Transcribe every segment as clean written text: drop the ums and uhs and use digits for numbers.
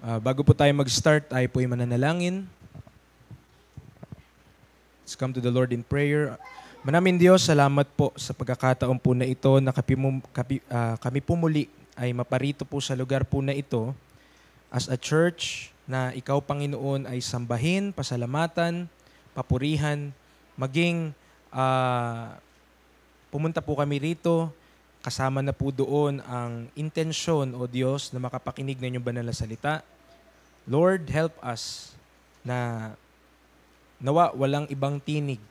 Bago po tayo mag-start, tayo po'y mananalangin. Let's come to the Lord in prayer. Manaming Diyos, salamat po sa pagkakataon po na ito na kami pumuli ay maparito po sa lugar po na ito as a church na Ikaw, Panginoon, ay sambahin, pasalamatan, papurihan, maging pumunta po kami rito, kasama na po doon ang intensyon, O Diyos, na makapakinig ng inyong banal na salita. Lord, help us na nawa walang ibang tinig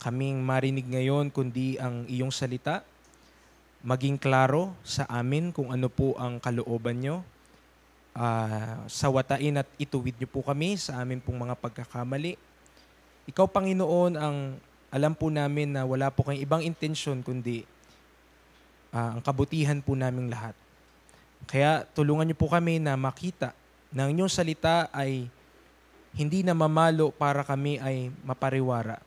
kaming marinig ngayon kundi ang iyong salita. Maging klaro sa amin kung ano po ang kalooban nyo. Sawatain at ituwid nyo po kami sa amin pong mga pagkakamali. Ikaw, Panginoon, ang alam po namin na wala po kayong ibang intensyon kundi ang kabutihan po naming lahat. Kaya tulungan niyo po kami na makita na ang inyong salita ay hindi na mamalo para kami ay mapariwara,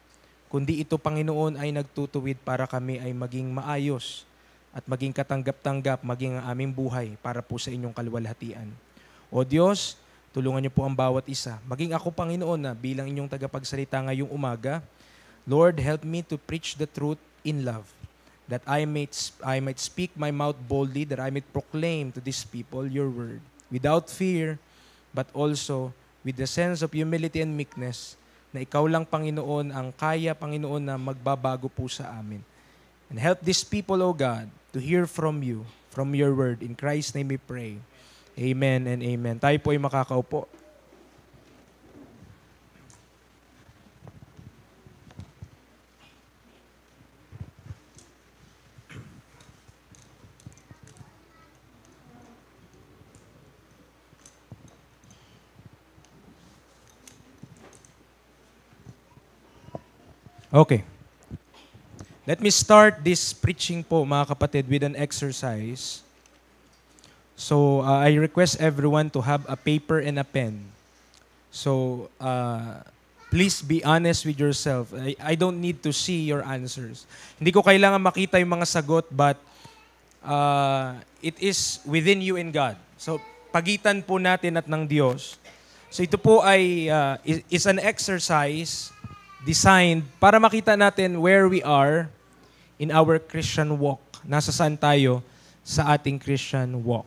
kundi ito, Panginoon, ay nagtutuwid para kami ay maging maayos at maging katanggap-tanggap, maging ang aming buhay para po sa inyong kaluwalhatian. O Diyos, tulungan niyo po ang bawat isa. Maging ako, Panginoon, na bilang inyong tagapagsalita ngayong umaga, Lord, help me to preach the truth in love, that I might speak my mouth boldly, that I might proclaim to these people your word, without fear, but also with the sense of humility and meekness, na ikaw lang, Panginoon, ang kaya, Panginoon, na magbabago po sa amin. And help these people, O God, to hear from you, from your word. In Christ's name we pray. Amen and amen. Tayo po ay makakaupo. Okay. Let me start this preaching po, mga kapatid, with an exercise. So, I request everyone to have a paper and a pen. So, please be honest with yourself. I don't need to see your answers. Hindi ko kailangan makita yung mga sagot, but it is within you and God. So, pagitan po natin at ng Diyos. So, ito po ay is an exercise designed para makita natin where we are in our Christian walk. Nasa saan tayo sa ating Christian walk.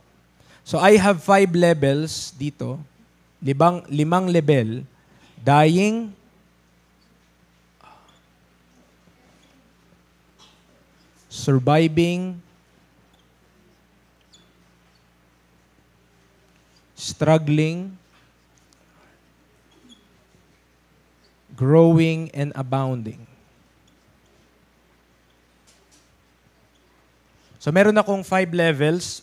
So I have 5 levels dito. Limang level. Dying, surviving, struggling, growing, and abounding. So meron akong 5 levels.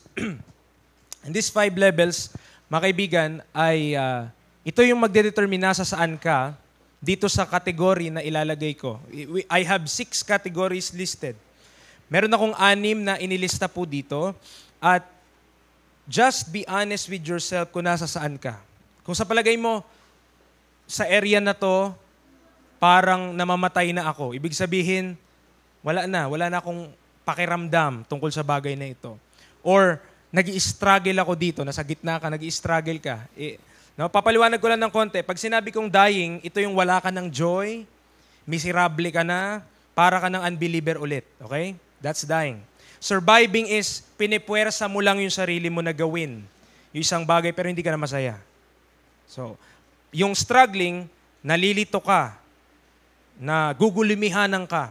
And these 5 levels, mga kaibigan, ay ito yung magdedetermine nasa saan ka dito sa category na ilalagay ko. I have 6 categories listed. Meron akong 6 na inilista po dito. At just be honest with yourself kung nasa saan ka. Kung sa palagay mo, sa area na to, parang namamatay na ako. Ibig sabihin, wala na akong pakiramdam tungkol sa bagay na ito. Or, nag-i-struggle ako dito, nasa gitna ka, nag-i-struggle ka. Papaliwanag ko lang ng konti. Pag sinabi kong dying, ito yung wala ka ng joy, miserable ka na, para ka ng unbeliever ulit. Okay? That's dying. Surviving is, pinipuwersa mo lang yung sarili mo na gawin. Yung isang bagay, pero hindi ka na masaya. So, yung struggling, nalilito ka, na gugulimihanan ka.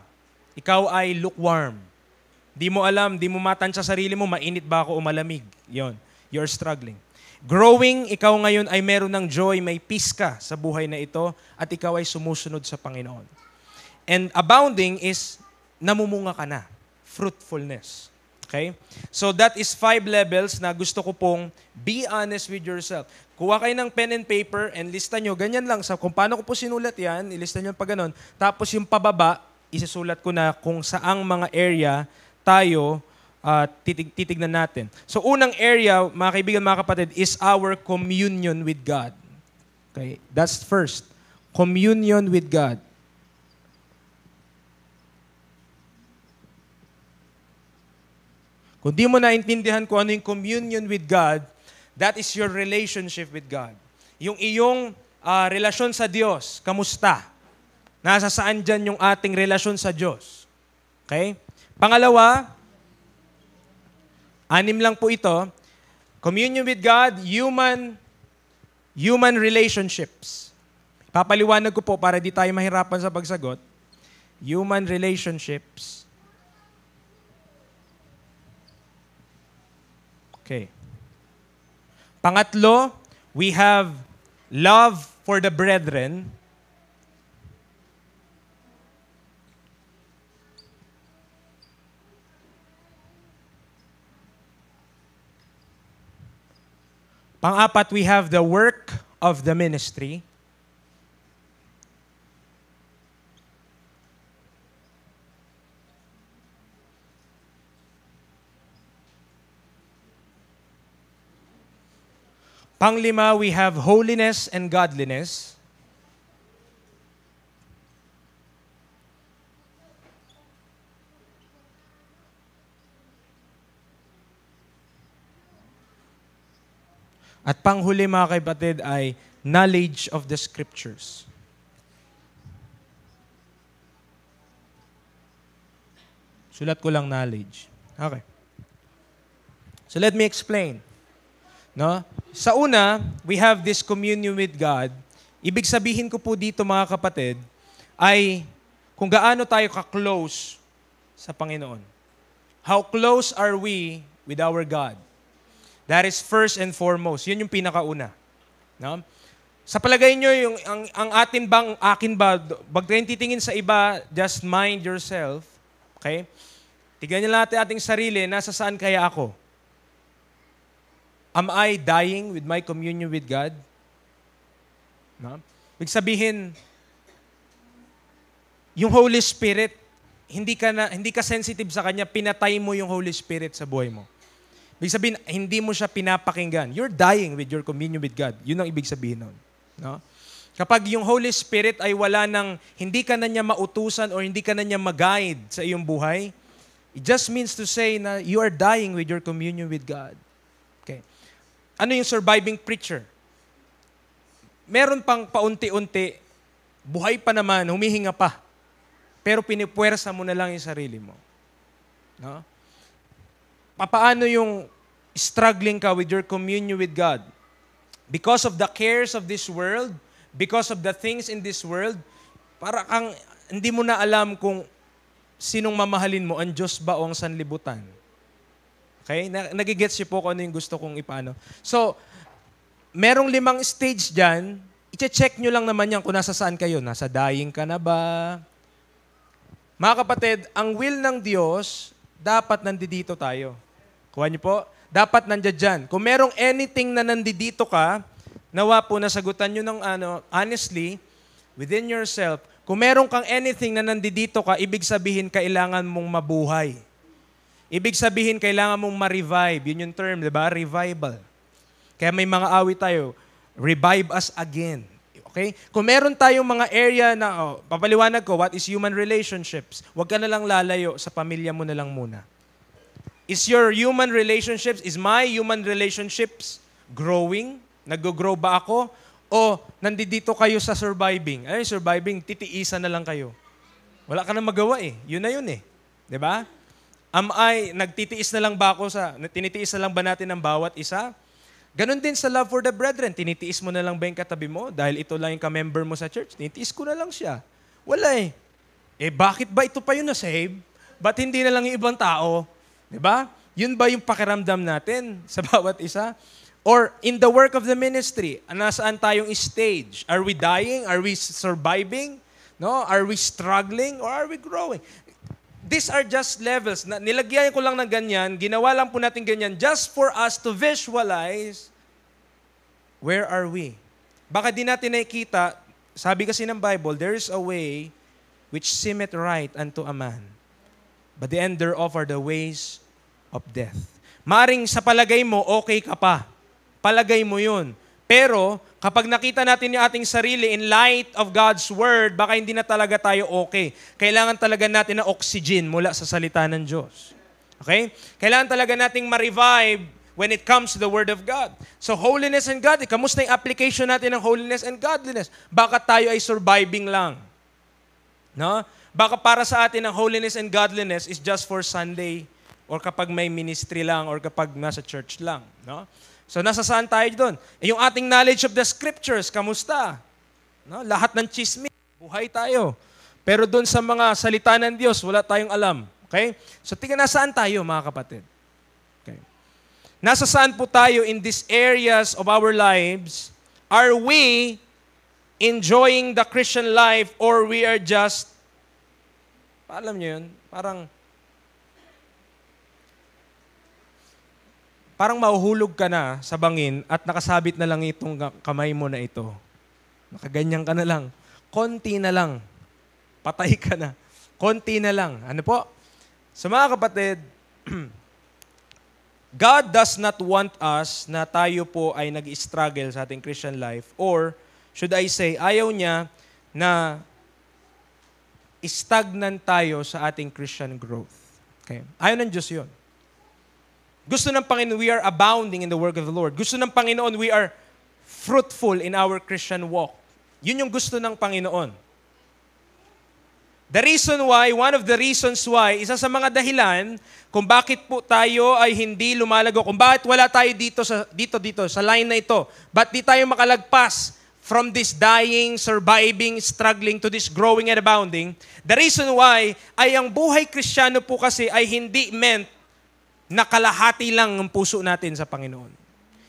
Ikaw ay lukewarm. Di mo alam, di mo matansya sa sarili mo, mainit ba ako o malamig. Yon, you're struggling. Growing, ikaw ngayon ay meron ng joy, may peace ka sa buhay na ito, at ikaw ay sumusunod sa Panginoon. And abounding is, namumunga ka na. Fruitfulness. Okay? So that is 5 levels na gusto ko pong be honest with yourself. Kuha kayo ng pen and paper and lista nyo, ganyan lang. Kung paano ko po sinulat yan, ilista nyo pa ganun. Tapos yung pababa, isisulat ko na kung saang mga area tayo titignan natin. So unang area, mga kaibigan, mga kapatid, is our communion with God. Okay? That's first. Communion with God. Kung di mo naintindihan kung ano yung communion with God, That is your relationship with God. Yung iyong relasyon sa Diyos, kamusta? Nasa saan dyan yung ating relasyon sa Diyos? Okay? Pangalawa, 6 lang po ito. Communion with God, human relationships. Papaliwanag ko po para di tayo mahirapan sa pagsagot. Human relationships. Okay. Pangatlo, we have love for the brethren. Pang-apat, we have the work of the ministry. Pang-lima, we have holiness and godliness. At panghuli, mga kapatid, ay knowledge of the Scriptures. Sulat ko lang knowledge. Okay. So let me explain. No? Sa una, we have this communion with God. Ibig sabihin ko po dito, mga kapatid, ay kung gaano tayo ka-close sa Panginoon. How close are we with our God? That is first and foremost. Yun yung pinakauna. No? Sa palagay nyo, ang akin ba, wag tayong titingin sa iba, just mind yourself. Okay? Tignan nyo natin ating sarili, nasa saan kaya ako? Am I dying with my communion with God? No? Ibig sabihin, yung Holy Spirit, hindi ka sensitive sa Kanya, pinatay mo yung Holy Spirit sa buhay mo. Ibig sabihin, hindi mo siya pinapakinggan. You're dying with your communion with God. Yun ang ibig sabihin nun. No? Kapag yung Holy Spirit ay wala nang, hindi ka na niya mautusan or hindi ka na niya mag-guide sa iyong buhay, it just means to say na you are dying with your communion with God. Okay. Ano yung surviving preacher? Meron pang paunti-unti, buhay pa naman, humihinga pa. Pero pinipuwersa mo na lang yung sarili mo. No? Paano yung struggling ka with your communion with God? Because of the cares of this world, because of the things in this world, para kang hindi mo na alam kung sinong mamahalin mo, ang Diyos ba o ang sanlibutan. Okay? Nagigets niyo po kung ano yung gusto kong ipaano. So, merong 5 stage dyan, i-check nyo lang naman yan kung nasa saan kayo. Nasa dying ka na ba? Mga kapatid, ang will ng Diyos, dapat nandito tayo. Kuha niyo po? Dapat nandiyan dyan. Kung merong anything na nandito ka, nawa po nasagutan nyo ng honestly, within yourself, kung meron kang anything na nandito ka, ibig sabihin kailangan mong mabuhay. Ibig sabihin, kailangan mong ma-revive. Yun yung term, di ba? Revival. Kaya may mga awit tayo, revive us again. Okay? Kung meron tayong mga area na, papaliwanag ko, what is human relationships? Huwag ka na lang lalayo, sa pamilya mo na lang muna. Is your human relationships, is my human relationships growing? Nag-grow ba ako? O nandito kayo sa surviving? Ay, surviving, titiisan na lang kayo. Wala ka na magawa eh. Yun na yun eh. Di ba? Nagtitiis na lang ba ako tinitiis na lang ba natin ang bawat isa? Ganon din sa love for the brethren. Tinitiis mo na lang ba yung katabi mo? Dahil ito lang yung ka-member mo sa church. Tinitiis ko na lang siya. Wala eh. Eh bakit ba ito pa yung na-save? Ba't hindi na lang yung ibang tao? Diba? Yun ba yung pakiramdam natin sa bawat isa? Or in the work of the ministry, nasaan tayong stage? Are we dying? Are we surviving? No? Are we struggling? Or are we growing? These are just levels. Nilagyan ko lang ng ganyan, ginawa lang po natin ganyan just for us to visualize where are we. Baka di natin nakikita, sabi kasi ng Bible, there is a way which seemeth right unto a man, but the end thereof are the ways of death. Maaring sa palagay mo, okay ka pa. Palagay mo yun. Pero, kapag nakita natin yung ating sarili in light of God's Word, baka hindi na talaga tayo okay. Kailangan talaga natin ng oxygen mula sa salita ng Diyos. Okay? Kailangan talaga nating ma-revive when it comes to the Word of God. So holiness and godliness, kamusta yung application natin ng holiness and godliness? Baka tayo ay surviving lang. No? Baka para sa atin ang holiness and godliness is just for Sunday or kapag may ministry lang or kapag nasa church lang. No? So nasa saan tayo doon? Yung ating knowledge of the scriptures, kamusta? No? Lahat ng chismis, buhay tayo. Pero doon sa mga salita ng Diyos, wala tayong alam. Okay? So tingnan nasaan tayo, mga kapatid. Okay. Nasa saan po tayo in these areas of our lives? Are we enjoying the Christian life or we are just, alam niyo yun, parang mahuhulog ka na sa bangin at nakasabit na lang itong kamay mo na ito. Nakaganyan ka na lang. Konti na lang. Patay ka na. Konti na lang. Ano po? So mga kapatid, God does not want us na tayo po ay nag-struggle sa ating Christian life or, should I say, ayaw niya na stagnant tayo sa ating Christian growth. Okay? Ayaw ng Diyos yun. Gusto ng Panginoon, we are abounding in the work of the Lord. Gusto ng Panginoon, we are fruitful in our Christian walk. Yun yung gusto ng Panginoon. The reason why, one of the reasons why, isa sa mga dahilan kung bakit po tayo ay hindi lumalago, kung bakit wala tayo dito sa line na ito, ba't di tayo makalagpas from this dying, surviving, struggling to this growing and abounding, the reason why ay ang buhay Kristiyano po kasi ay hindi meant na kalahati lang ang puso natin sa Panginoon.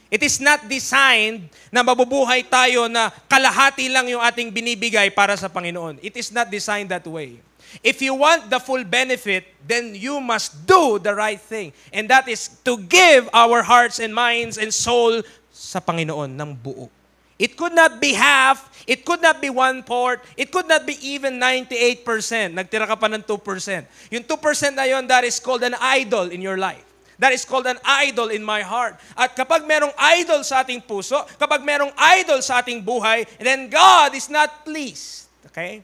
It is not designed na mabubuhay tayo na kalahati lang yung ating binibigay para sa Panginoon. It is not designed that way. If you want the full benefit, then you must do the right thing. And that is to give our hearts and minds and soul sa Panginoon ng buo. It could not be half, it could not be 1/4, it could not be even 98%. Nagtira ka pa ng 2%. Yung 2% na yon, that is called an idol in your life. That is called an idol in my heart. At kapag merong idol sa ating puso, kapag merong idol sa ating buhay, then God is not pleased. Okay?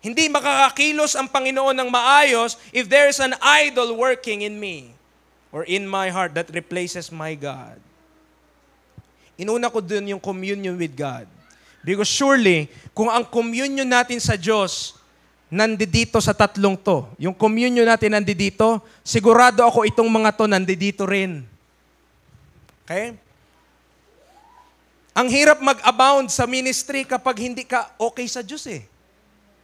Hindi makakakilos ang Panginoon ng maayos if there is an idol working in me or in my heart that replaces my God. Inuna ko dun yung communion with God. Because surely, kung ang communion natin sa Diyos nandito sa tatlong to, yung communion natin nandito, sigurado ako itong mga to nandito rin. Okay? Ang hirap mag-abound sa ministry kapag hindi ka okay sa Diyos eh.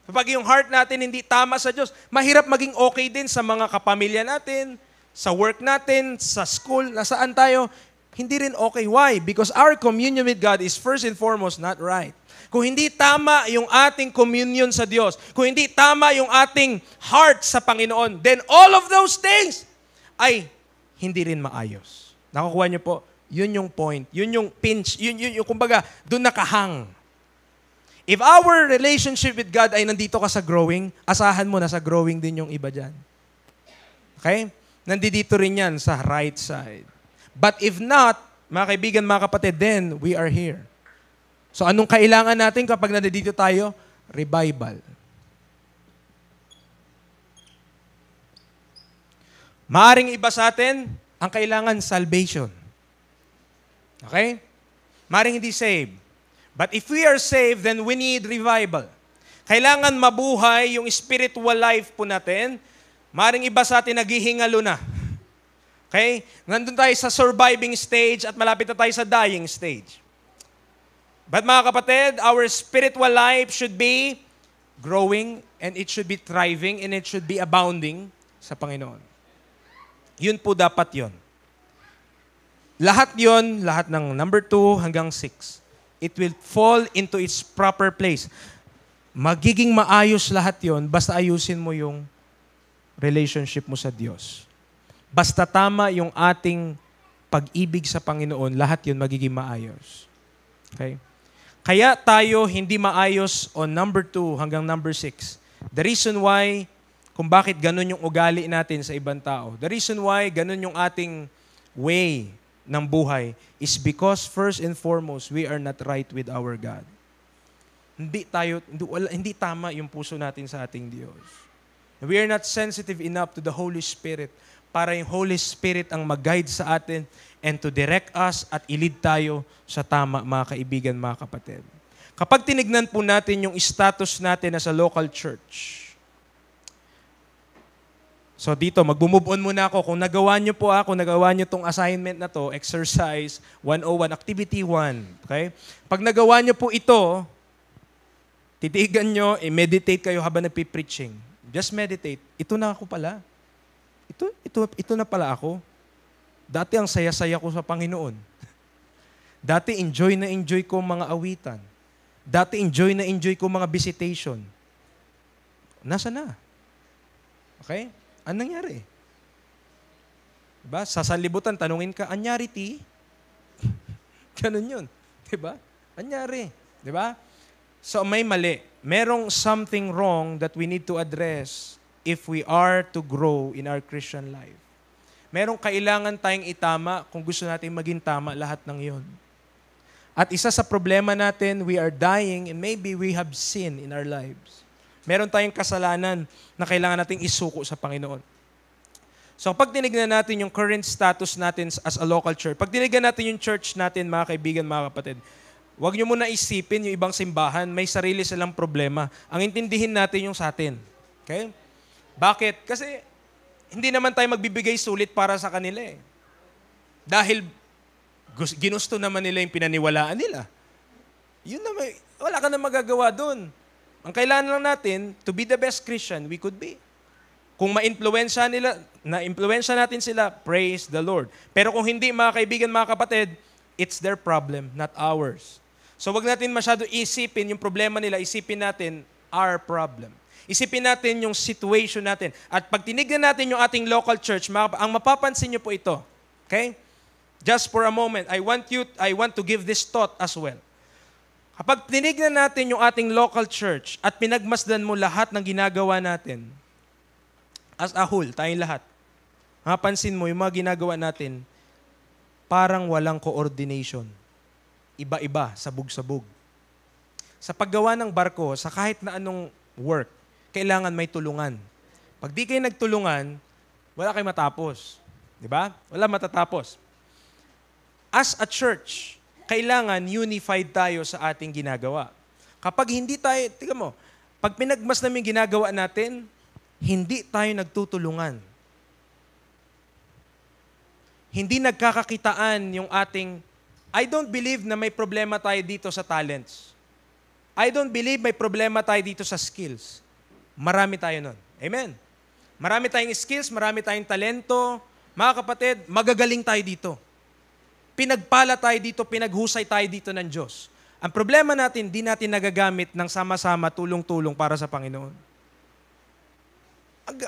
Kapag yung heart natin hindi tama sa Diyos, mahirap maging okay din sa mga kapamilya natin, sa work natin, sa school, nasaan tayo, hindi rin okay. Why? Because our communion with God is first and foremost not right. Kung hindi tama yung ating communion sa Diyos, kung hindi tama yung ating heart sa Panginoon, then all of those things ay hindi rin maayos. Nakukuha niyo po? Yun yung point. Yun yung pinch. Yun yung kumbaga, doon nakahang. If our relationship with God ay nandito ka sa growing, asahan mo na sa growing din yung iba dyan. Okay? Nandito rin yan sa right side. But if not, mga kaibigan, mga kapatid, then we are here. So anong kailangan natin kapag nandito tayo? Revival. Maaring iba sa atin, ang kailangan salvation. Okay? Maaring hindi saved. But if we are saved, then we need revival. Kailangan mabuhay yung spiritual life po natin. Maaring iba sa atin naghihingalo na. Okay? Nandun tayo sa surviving stage at malapit na tayo sa dying stage. But mga kapatid, our spiritual life should be growing and it should be thriving and it should be abounding sa Panginoon. Yun po dapat yun. Lahat yun, lahat ng number 2 hanggang 6, it will fall into its proper place. Magiging maayos lahat yun, basta ayusin mo yung relationship mo sa Diyos. Basta tama yung ating pag-ibig sa Panginoon, lahat yun magiging maayos. Okay? Kaya tayo hindi maayos on number 2 hanggang number 6. The reason why, kung bakit ganun yung ugali natin sa ibang tao, the reason why ganun yung ating way ng buhay is because first and foremost, we are not right with our God. Hindi tama yung puso natin sa ating Diyos. We are not sensitive enough to the Holy Spirit para yung Holy Spirit ang mag-guide sa atin and to direct us at ilid tayo sa tama, mga kaibigan, mga kapatid. Kapag tinignan po natin yung status natin as a local church, so dito, mag-move on muna ako. Kung nagawa nyo po kung nagawa nyo tong assignment na to, exercise 101, activity 1. Okay? Pag nagawa nyo po ito, titigan nyo, meditate kayo habang nagpipreaching. Just meditate. Ito na ako pala. Ito na pala ako. Dati ang saya-saya ko sa Panginoon. Dati enjoy na enjoy ko mga awitan. Dati enjoy na enjoy ko mga visitation. Nasa na? Okay? Anong nangyari? Diba? Sa sanlibutan, tanungin ka, anyari ti? Ganun yun. Diba? Anyari. Diba? So may mali. Merong something wrong that we need to address if we are to grow in our Christian life. Merong kailangan tayong itama kung gusto natin maging tama lahat ng yon. At isa sa problema natin, we are dying and maybe we have sin in our lives. Meron tayong kasalanan na kailangan nating isuko sa Panginoon. So pag tinignan natin yung current status natin as a local church, pag tinignan natin yung church natin, mga kaibigan, mga kapatid, huwag nyo muna isipin yung ibang simbahan, may sarili silang problema. Ang intindihin natin yung sa atin. Okay? Bakit? Kasi hindi naman tayo magbibigay sulit para sa kanila eh. Dahil ginusto naman nila yung pinaniwalaan nila. Yun naman, wala ka na magagawa doon. Ang kailangan lang natin, to be the best Christian we could be. Kung ma-influensya natin sila, praise the Lord. Pero kung hindi, mga kaibigan, mga kapatid, it's their problem, not ours. So wag natin masyado isipin yung problema nila, isipin natin our problem. Isipin natin yung situation natin. At pag tinignan natin yung ating local church, ang mapapansin nyo po ito. Okay? Just for a moment, I want to give this thought as well. Kapag tinignan natin yung ating local church at pinagmasdan mo lahat ng ginagawa natin, as a whole, tayong lahat, mapansin mo yung mga ginagawa natin, parang walang coordination. Iba-iba, sabog-sabog. Sa paggawa ng barko, sa kahit na anong work, kailangan may tulungan. Pag di kayo nagtulungan, wala kayo matapos. Di ba? Wala matatapos. As a church, kailangan unified tayo sa ating ginagawa. Kapag hindi tayo, tingnan mo, pag pinagmas namin ginagawa natin, hindi tayo nagtutulungan. Hindi nagkakakitaan yung ating, I don't believe na may problema tayo dito sa talents. I don't believe may problema tayo dito sa skills. Marami tayo nun. Amen. Marami tayong skills, marami tayong talento. Mga kapatid, magagaling tayo dito. Pinagpala tayo dito, pinaghusay tayo dito ng Diyos. Ang problema natin, di natin nagagamit ng sama-sama, tulong-tulong para sa Panginoon.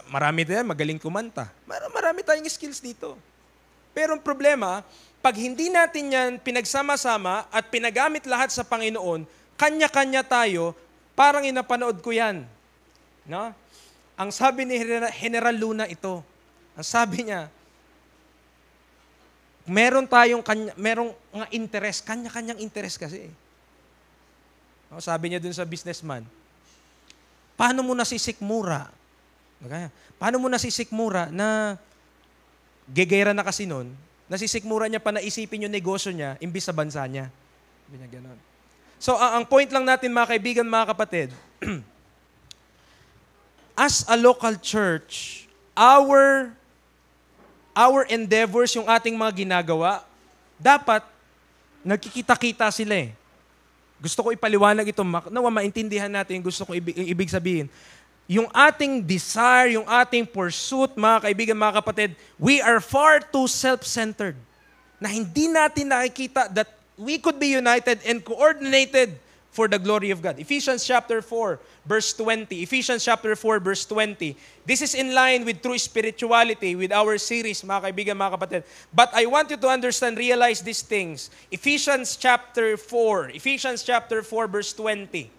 Marami tayo, magaling kumanta. Marami tayong skills dito. Pero ang problema, pag hindi natin yan pinagsama-sama at pinagamit lahat sa Panginoon, kanya-kanya tayo, parang inapanood ko yan. No? Ang sabi ni General Luna ito, ang sabi niya, merong mga interest, kanya-kanyang interest kasi. No, sabi niya dun sa businessman, paano mo nasisikmura? Okay? Paano mo nasisikmura na gegera na kasi nun, nasisikmura niya pa na isipin yung negosyo niya imbis sa bansa niya. Sabi niya ganun. So, ang point lang natin, mga kaibigan, mga kapatid, as a local church, our endeavors, yung ating mga ginagawa, dapat nagkikita-kita sila eh. Gusto ko ipaliwanag ito, nawa maintindihan natin yung gusto ko ibig sabihin. Yung ating desire, yung ating pursuit, mga kaibigan, mga kapatid, we are far too self-centered na hindi natin nakikita that we could be united and coordinated for the glory of God. Ephesians chapter 4, verse 20. Ephesians chapter 4, verse 20. This is in line with true spirituality, with our series, mga kaibigan, mga kapatid. But I want you to understand, realize these things. Ephesians chapter 4, verse 20.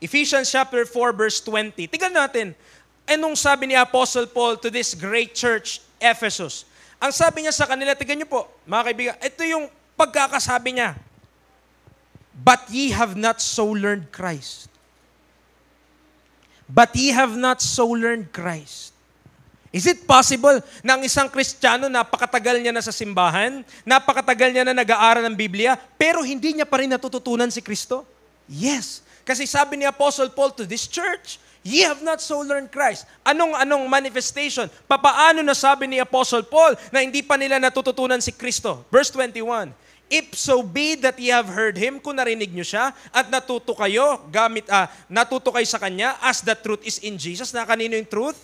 Ephesians chapter 4, verse 20. Tingnan natin, anong sabi ni Apostle Paul to this great church, Ephesus? Ang sabi niya sa kanila, tingnan niyo po, mga kaibigan, ito yung pagkakasabi niya. But ye have not so learned Christ. but ye have not so learned Christ. Is it possible na ang isang Kristiyano, napakatagal niya na sa simbahan, napakatagal niya na nag-aaral ng Biblia, pero hindi niya pa rin natututunan si Kristo? Yes. Kasi sabi ni Apostle Paul to this church, ye have not so learned Christ. Anong manifestation? Papaano na sabi ni Apostle Paul na hindi pa nila natututunan si Kristo? Verse 21, if so be that ye have heard Him, kung narinig nyo siya, at natuto kayo, natuto kayo sa Kanya, as the truth is in Jesus, na kanino yung truth?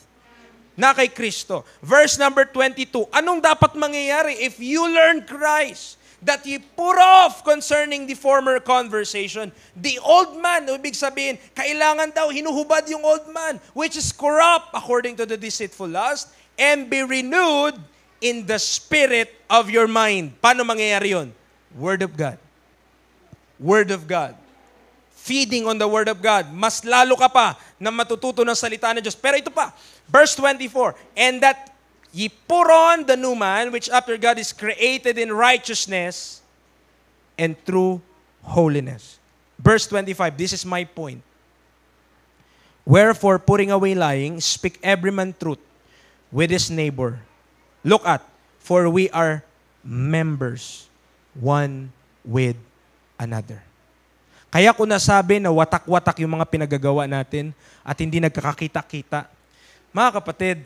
Na kay Kristo. Verse number 22, anong dapat mangyayari if you learn Christ? That ye put off concerning the former conversation. The old man, ibig sabihin, kailangan daw hinuhubad yung old man, which is corrupt according to the deceitful lust, and be renewed in the spirit of your mind. Paano mangyayari yun? Word of God. Word of God. Feeding on the Word of God. Mas lalo ka pa na matututo ng salita ng Diyos. Pero ito pa, verse 24, and that ye put on the new man, which after God is created in righteousness and true holiness. Verse 25, this is my point. Wherefore, putting away lying, speak every man truth with his neighbor. Look at, for we are members one with another. Kaya ko nasabi na watak-watak yung mga pinagagawa natin at hindi nagkakakita-kita. Mga kapatid,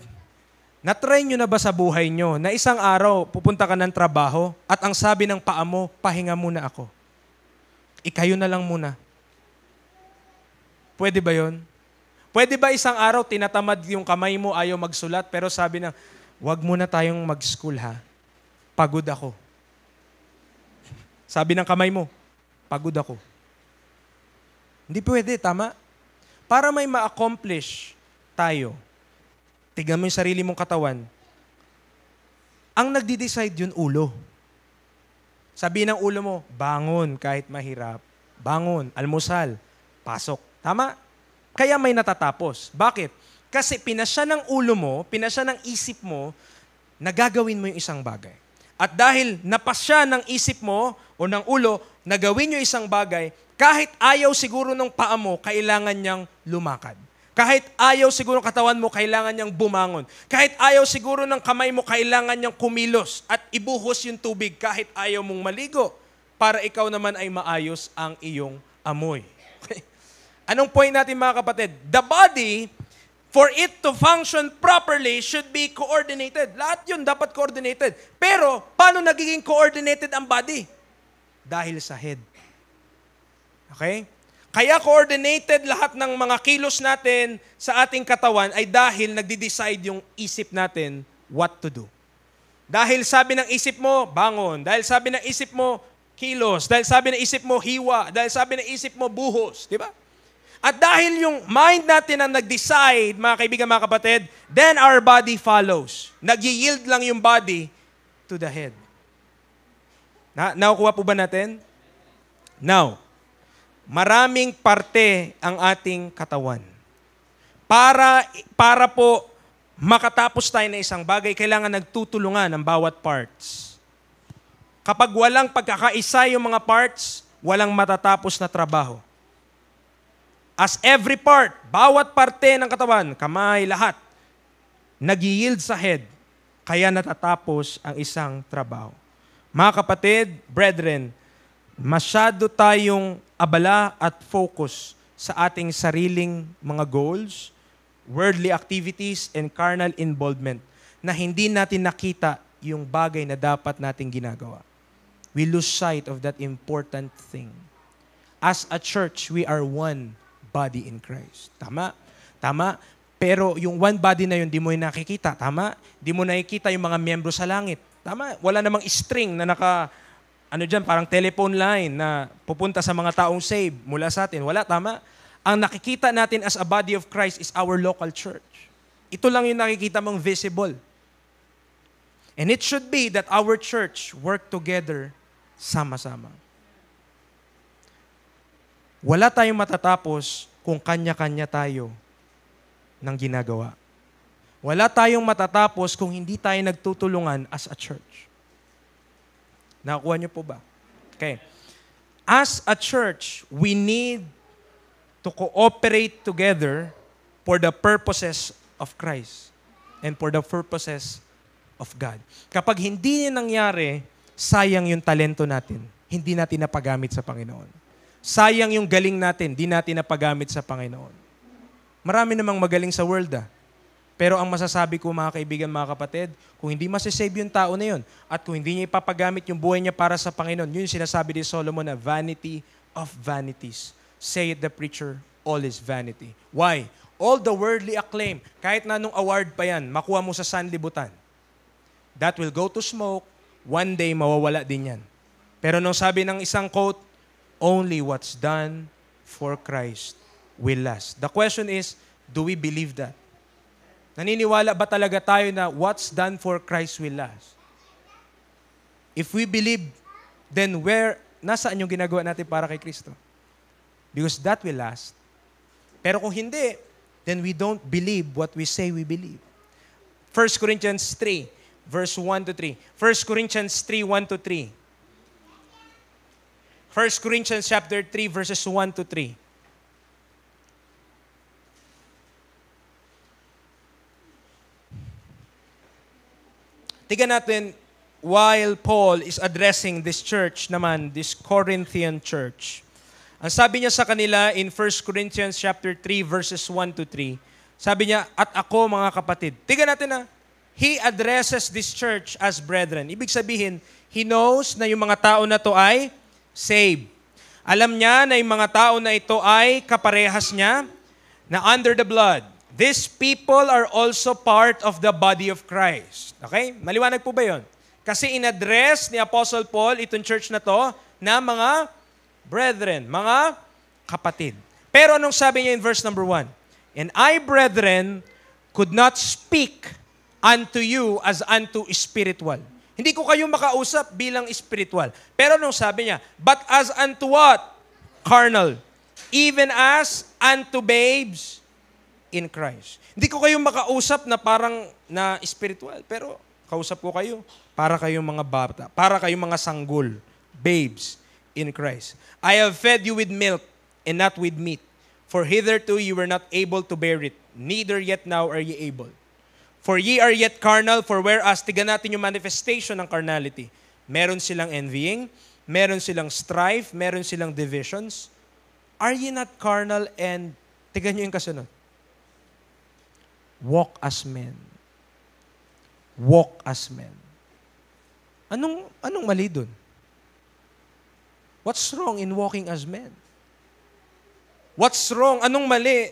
na-try nyo na ba sa buhay nyo na isang araw pupunta ka ng trabaho at ang sabi ng paa mo, pahinga muna ako. Ikayo na lang muna. Pwede ba yon? Pwede ba isang araw tinatamad yung kamay mo, ayaw magsulat, pero sabi na, wag muna tayong mag-school ha. Pagod ako. Sabi ng kamay mo, pagod ako. Hindi pwede, tama? Para may ma-accomplish tayo, tignan mo yung sarili mong katawan, ang nagdi-decide yun ulo. Sabi ng ulo mo, bangon kahit mahirap. Bangon, almusal, pasok. Tama? Kaya may natatapos. Bakit? Kasi pinasya ng ulo mo, pinasya ng isip mo, na gagawin mo yung isang bagay. At dahil napasya ng isip mo o ng ulo na gawin yung isang bagay, kahit ayaw siguro ng paa mo, kailangan niyang lumakad. Kahit ayaw siguro ng katawan mo, kailangan niyang bumangon. Kahit ayaw siguro ng kamay mo, kailangan niyang kumilos at ibuhos yung tubig kahit ayaw mong maligo para ikaw naman ay maayos ang iyong amoy. Okay? Anong point natin mga kapatid? The body, for it to function properly, should be coordinated. Lahat yun dapat coordinated. Pero, paano nagiging coordinated ang body? Dahil sa head. Okay? Kaya coordinated lahat ng mga kilos natin sa ating katawan ay dahil nagde-decide yung isip natin what to do. Dahil sabi ng isip mo, bangon. Dahil sabi ng isip mo, kilos. Dahil sabi ng isip mo, hiwa. Dahil sabi ng isip mo, buhos. Di ba? At dahil yung mind natin ang nag-decide, mga kaibigan, mga kapatid, then our body follows. Nag-yield lang yung body to the head. Nakukuha po ba natin? Now, maraming parte ang ating katawan. Para po makatapos tayo na isang bagay, kailangan nagtutulungan ang bawat parts. Kapag walang pagkakaisa yung mga parts, walang matatapos na trabaho. As every part, bawat parte ng katawan, kamay, lahat, nag-yield sa head, kaya natatapos ang isang trabaho. Mga kapatid, brethren, masyado tayong abala at focus sa ating sariling mga goals, worldly activities, and carnal involvement na hindi natin nakita yung bagay na dapat nating ginagawa. We lose sight of that important thing. As a church, we are one body in Christ. Tama? Tama? Pero yung one body na yun, di mo yung nakikita. Tama? Di mo nakikita yung mga miyembro sa langit. Tama? Wala namang string na parang telephone line na pupunta sa mga taong saved mula sa atin. Wala, tama? Ang nakikita natin as a body of Christ is our local church. Ito lang yung nakikita mong visible. And it should be that our church work together sama-sama. Wala tayong matatapos kung kanya-kanya tayo ng ginagawa. Wala tayong matatapos kung hindi tayo nagtutulungan as a church. Nakakuha niyo po ba? Okay. As a church, we need to cooperate together for the purposes of Christ and for the purposes of God. Kapag hindi yan nangyari, sayang yung talento natin. Hindi natin napagamit sa Panginoon. Sayang yung galing natin, hindi natin napagamit sa Panginoon. Marami namang magaling sa world Pero ang masasabi ko mga kaibigan, mga kapatid, kung hindi masasave yung tao na yun, at kung hindi niya ipapagamit yung buhay niya para sa Panginoon, yun yung sinasabi ni Solomon na vanity of vanities. Say it the preacher, all is vanity. Why? All the worldly acclaim, kahit na anong award pa yan, makuha mo sa sanlibutan. That will go to smoke, one day mawawala din yan. Pero nung sabi ng isang quote, only what's done for Christ will last. The question is, do we believe that? Naniniwala ba talaga tayo na what's done for Christ will last? If we believe, then nasaan yung ginagawa natin para kay Kristo? Because that will last. Pero kung hindi, then we don't believe what we say we believe. 1 Corinthians 3, verse 1 to 3. 1 Corinthians 3, 1 to 3. 1 Corinthians chapter 3, verses 1 to 3. Tingnan natin, while Paul is addressing this church naman, this Corinthian church, ang sabi niya sa kanila in 1 Corinthians chapter 3, verses 1 to 3, sabi niya, at ako mga kapatid. Tingnan natin he addresses this church as brethren. Ibig sabihin, he knows na yung mga tao na to ay saved. Alam niya na yung mga tao na ito ay kaparehas niya na under the blood. These people are also part of the body of Christ. Okay? Maliwanag po ba yun? Kasi in-address ni Apostle Paul itong church na to na mga brethren, mga kapatid. Pero anong sabi niya in verse number 1? And I, brethren, could not speak unto you as unto spiritual. Hindi ko kayo makausap bilang spiritual. Pero anong sabi niya? But as unto what? Carnal. Even as unto babes in Christ. Hindi ko kayo makausap na parang na spiritual, pero kausap ko kayo para kayong mga bata, para kayong mga sanggol, babes in Christ. I have fed you with milk and not with meat, for hitherto you were not able to bear it, neither yet now are ye able. For ye are yet carnal, for whereas, tigan natin yung manifestation ng carnality. Meron silang envying, meron silang strife, meron silang divisions. Are ye not carnal and, tigan nyo yung kasunod, walk as men. Walk as men. Anong mali dun? What's wrong in walking as men? What's wrong? Anong mali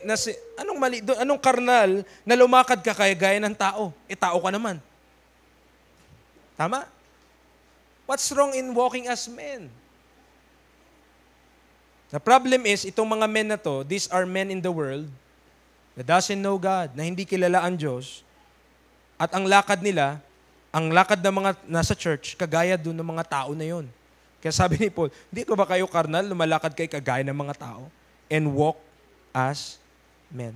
doon? Anong karnal na lumakad ka gaya ng tao? Tao ka naman. Tama? What's wrong in walking as men? The problem is, itong mga men na to, these are men in the world that doesn't know God, na hindi kilala ang Diyos, at ang lakad nila, ang lakad ng mga nasa church, kagaya doon ng mga tao na yon. Kaya sabi ni Paul, hindi ko ba kayo karnal, lumalakad kayo kagaya ng mga tao, and walk as men.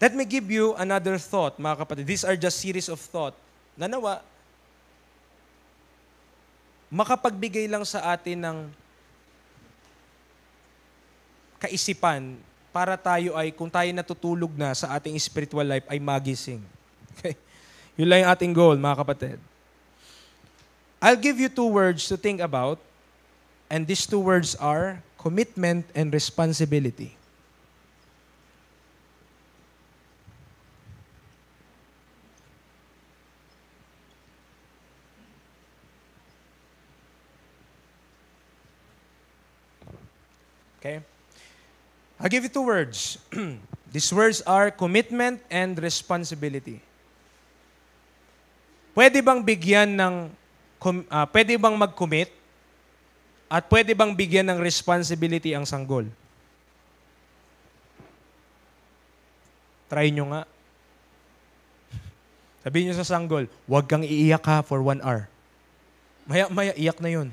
Let me give you another thought, mga kapatid. These are just series of thought na nawa, makapagbigay lang sa atin ng kaisipan para tayo ay, kung tayo natutulog na sa ating spiritual life, ay magising. Okay? Yun lang yung ating goal, mga kapatid. I'll give you 2 words to think about, and these 2 words are commitment and responsibility. Okay? I'll give you 2 words. These words are commitment and responsibility. Pwede bang pwede bang mag-commit at pwede bang bigyan ng responsibility ang sanggol? Try nyo nga. Sabihin nyo sa sanggol, huwag kang iiyak ha for 1 hour. Maya, iyak na yun.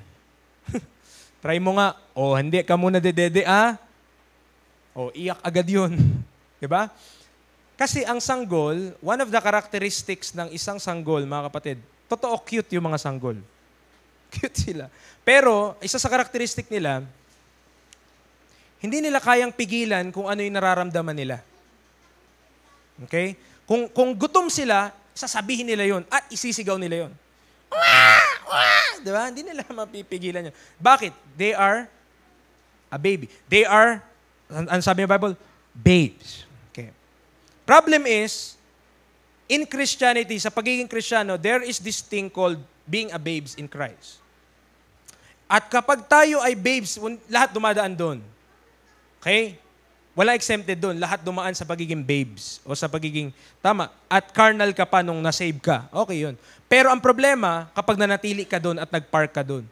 Try mo nga, hindi ka muna dedede iyak agad yun. Diba? Kasi ang sanggol, one of the characteristics ng isang sanggol, mga kapatid, totoo cute yung mga sanggol. Cute sila. Pero, isa sa karakteristik nila, hindi nila kayang pigilan kung ano yung nararamdaman nila. Okay? Kung gutom sila, sasabihin nila yon at isisigaw nila yon. Wah! Wah! Diba? Hindi nila mapipigilan yun. Bakit? They are a baby. They are, ang sabi ng Bible, babes. Okay. Problem is, in Christianity, sa pagiging Kristiyano, there is this thing called being a babes in Christ. At kapag tayo ay babes, lahat dumadaan doon. Okay? Wala exempted doon. Lahat dumaan sa pagiging babes o sa pagiging, tama, at carnal ka pa nung nasave ka. Okay yun. Pero ang problema, kapag nanatili ka doon at nag-park ka doon,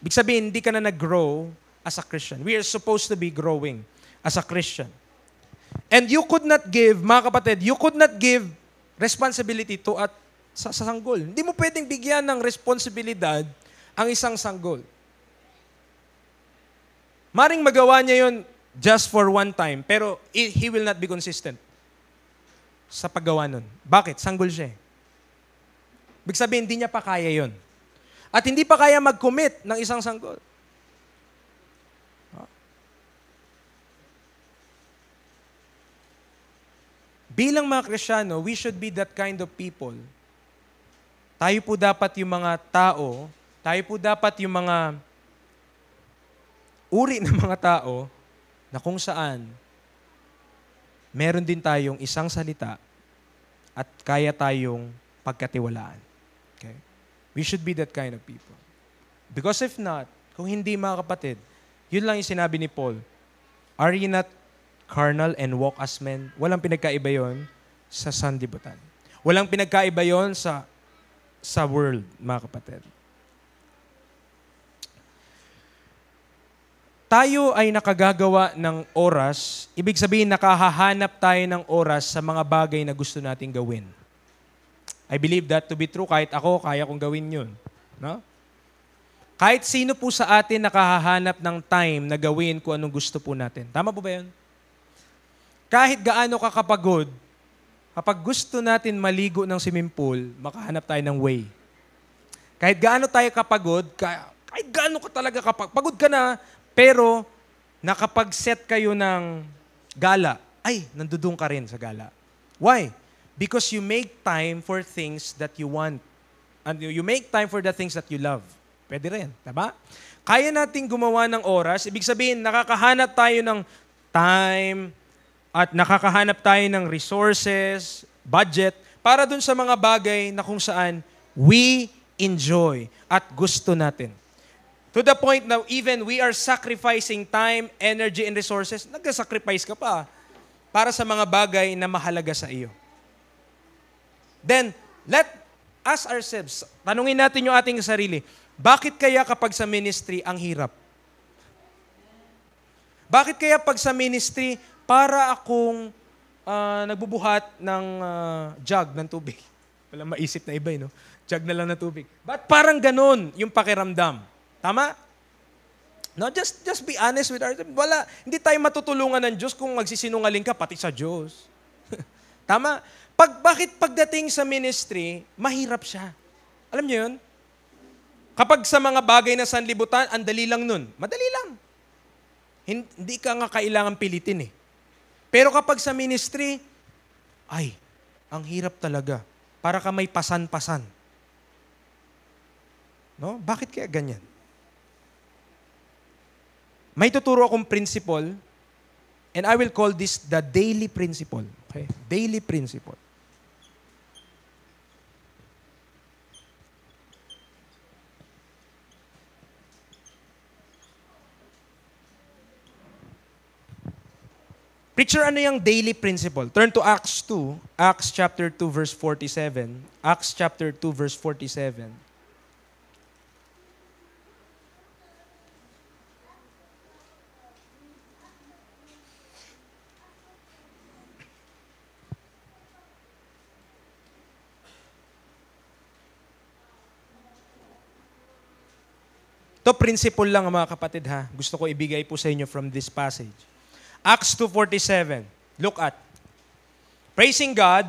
ibig sabihin, hindi ka na nag-grow as a Christian. We are supposed to be growing as a Christian. And you could not give, mga kapatid, you could not give responsibility to at sa sanggol. Hindi mo pwedeng bigyan ng responsibilidad ang isang sanggol. Maring magawa niya yon just for one time, pero he will not be consistent sa paggawa nun. Bakit? Sanggol siya eh. Ibig sabihin, hindi niya pa kaya yon. At hindi pa kaya mag-commit ng isang sanggol. Bilang mga Kristiyano, we should be that kind of people. Tayo po dapat yung mga tao, tayo po dapat yung mga uri ng mga tao na kung saan meron din tayong isang salita at kaya tayong pagkatiwalaan. Okay? We should be that kind of people. Because if not, kung hindi mga kapatid, yun lang yung sinabi ni Paul, are ye not carnal and walk as men? Walang pinagkaiba yon sa sanlibutan. Walang pinagkaiba yon sa world, mga kapatid. Tayo ay nakagagawa ng oras, ibig sabihin nakahahanap tayo ng oras sa mga bagay na gusto nating gawin. I believe that to be true. Kahit ako, kaya kong gawin yun. No? Kahit sino po sa atin nakahahanap ng time na gawin kung anong gusto po natin. Tama po ba yun? Kahit gaano ka kapagod, kapag gusto natin maligo ng swimming pool, makahanap tayo ng way. Kahit gaano tayo kapagod, kahit gaano ka talaga pagod ka na, pero nakapag-set kayo ng gala, ay, nandudung ka rin sa gala. Why? Because you make time for things that you want. And you make time for the things that you love. Pwede rin, diba? Kaya nating gumawa ng oras, ibig sabihin, nakakahanap tayo ng time, at nakakahanap tayo ng resources, budget, para dun sa mga bagay na kung saan we enjoy at gusto natin. To the point na even we are sacrificing time, energy, and resources, nag-sacrifice ka pa para sa mga bagay na mahalaga sa iyo. Then, let us ourselves, tanungin natin yung ating sarili, bakit kaya kapag sa ministry ang hirap? Bakit kaya pag sa ministry, para akong nagbubuhat ng jug ng tubig? Walang maisip na iba, no? Jug na lang na tubig. Ba't parang ganun yung pakiramdam? Tama? No, just be honest with ourselves. Hindi tayo matutulungan ng Diyos kung magsisinungaling ka, pati sa Diyos. Tama? Bakit pagdating sa ministry, mahirap siya? Alam niyo yun? Kapag sa mga bagay na sanlibutan, ang dali lang nun. Madali lang. Hindi ka nga kailangan pilitin eh. Pero kapag sa ministry, ay, ang hirap talaga. Para ka may pasan-pasan. No? Bakit kaya ganyan? May tuturo akong principle, and I will call this the daily principle. Okay? Daily principle. Preacher, ano yung daily principle? Turn to Acts 2, Acts chapter 2, verse 47. Acts chapter 2, verse 47. Ito, principle lang mga kapatid ha. Gusto ko ibigay po sa inyo from this passage. Acts 2:47. Look at. Praising God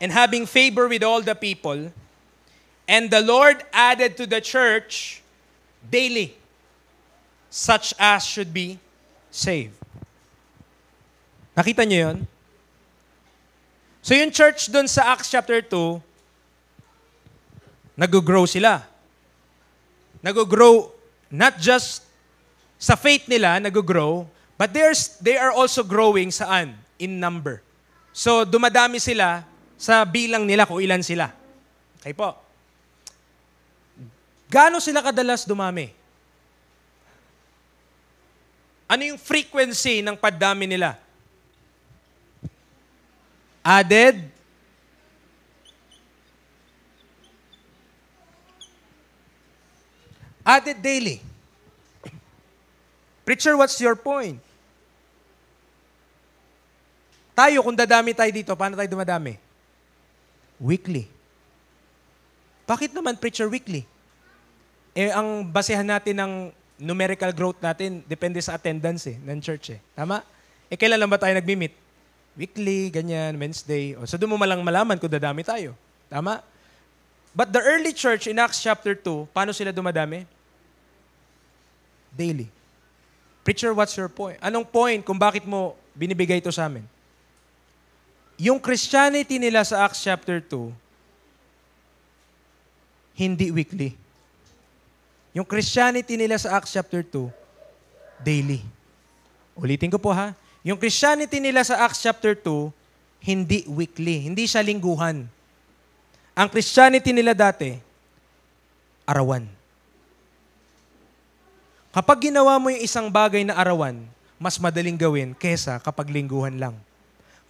and having favor with all the people, and the Lord added to the church daily such as should be saved. Nakita niyo yun? So yung church doon sa Acts chapter 2, nag-grow sila. Nag-grow not just sa faith nila, nag-grow, but they are also growing saan? In number. So dumadami sila sa bilang nila kung ilan sila. Okay po. Gaano sila kadalas dumami? Ano yung frequency ng pagdami nila? Added daily. Preacher, what's your point? Tayo, kung dadami tayo dito, paano tayo dumadami? Weekly. Bakit naman, preacher, weekly? Ang basehan natin ng numerical growth natin, depende sa attendance ng church. Tama? Kailan lang ba tayo nag-meet? Weekly, ganyan, Wednesday. So doon mo malang malaman kung dadami tayo. Tama? But the early church in Acts chapter 2, paano sila dumadami? Daily. Preacher, what's your point? Anong point kung bakit mo binibigay ito sa amin? Yung Christianity nila sa Acts chapter 2, hindi weekly. Yung Christianity nila sa Acts chapter 2, daily. Ulitin ko po ha. Yung Christianity nila sa Acts chapter 2, hindi weekly. Hindi siya lingguhan. Ang Christianity nila dati, arawan. Kapag ginawa mo yung isang bagay na arawan, mas madaling gawin kesa kapag lingguhan lang.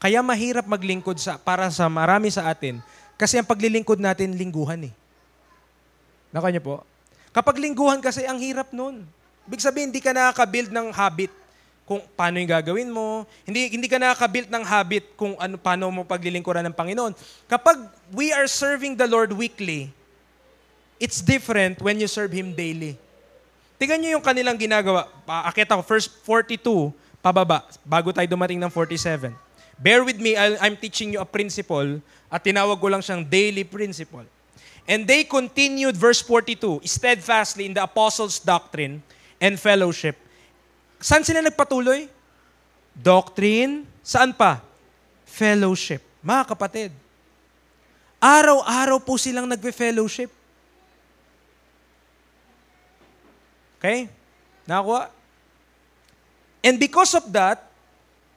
Kaya mahirap maglingkod para sa marami sa atin kasi ang paglilingkod natin lingguhan eh. Naka niyo po? Kapag lingguhan kasi, ang hirap nun. Ibig sabihin, hindi ka nakaka-build ng habit kung paano yung gagawin mo. Hindi ka nakaka-build ng habit kung paano mo paglilingkuran ng Panginoon. Kapag we are serving the Lord weekly, it's different when you serve Him daily. Tingnan niyo yung kanilang ginagawa. Akit ako, first 42, pababa, bago tayo dumating ng 47. Bear with me, I'm teaching you a principle at tinawag ko lang siyang daily principle. And they continued, verse 42, steadfastly in the apostles' doctrine and fellowship. Saan sila nagpatuloy? Doctrine. Saan pa? Fellowship. Mga kapatid, araw-araw po silang nagpe-fellowship. Okay? Nakakuha? And because of that,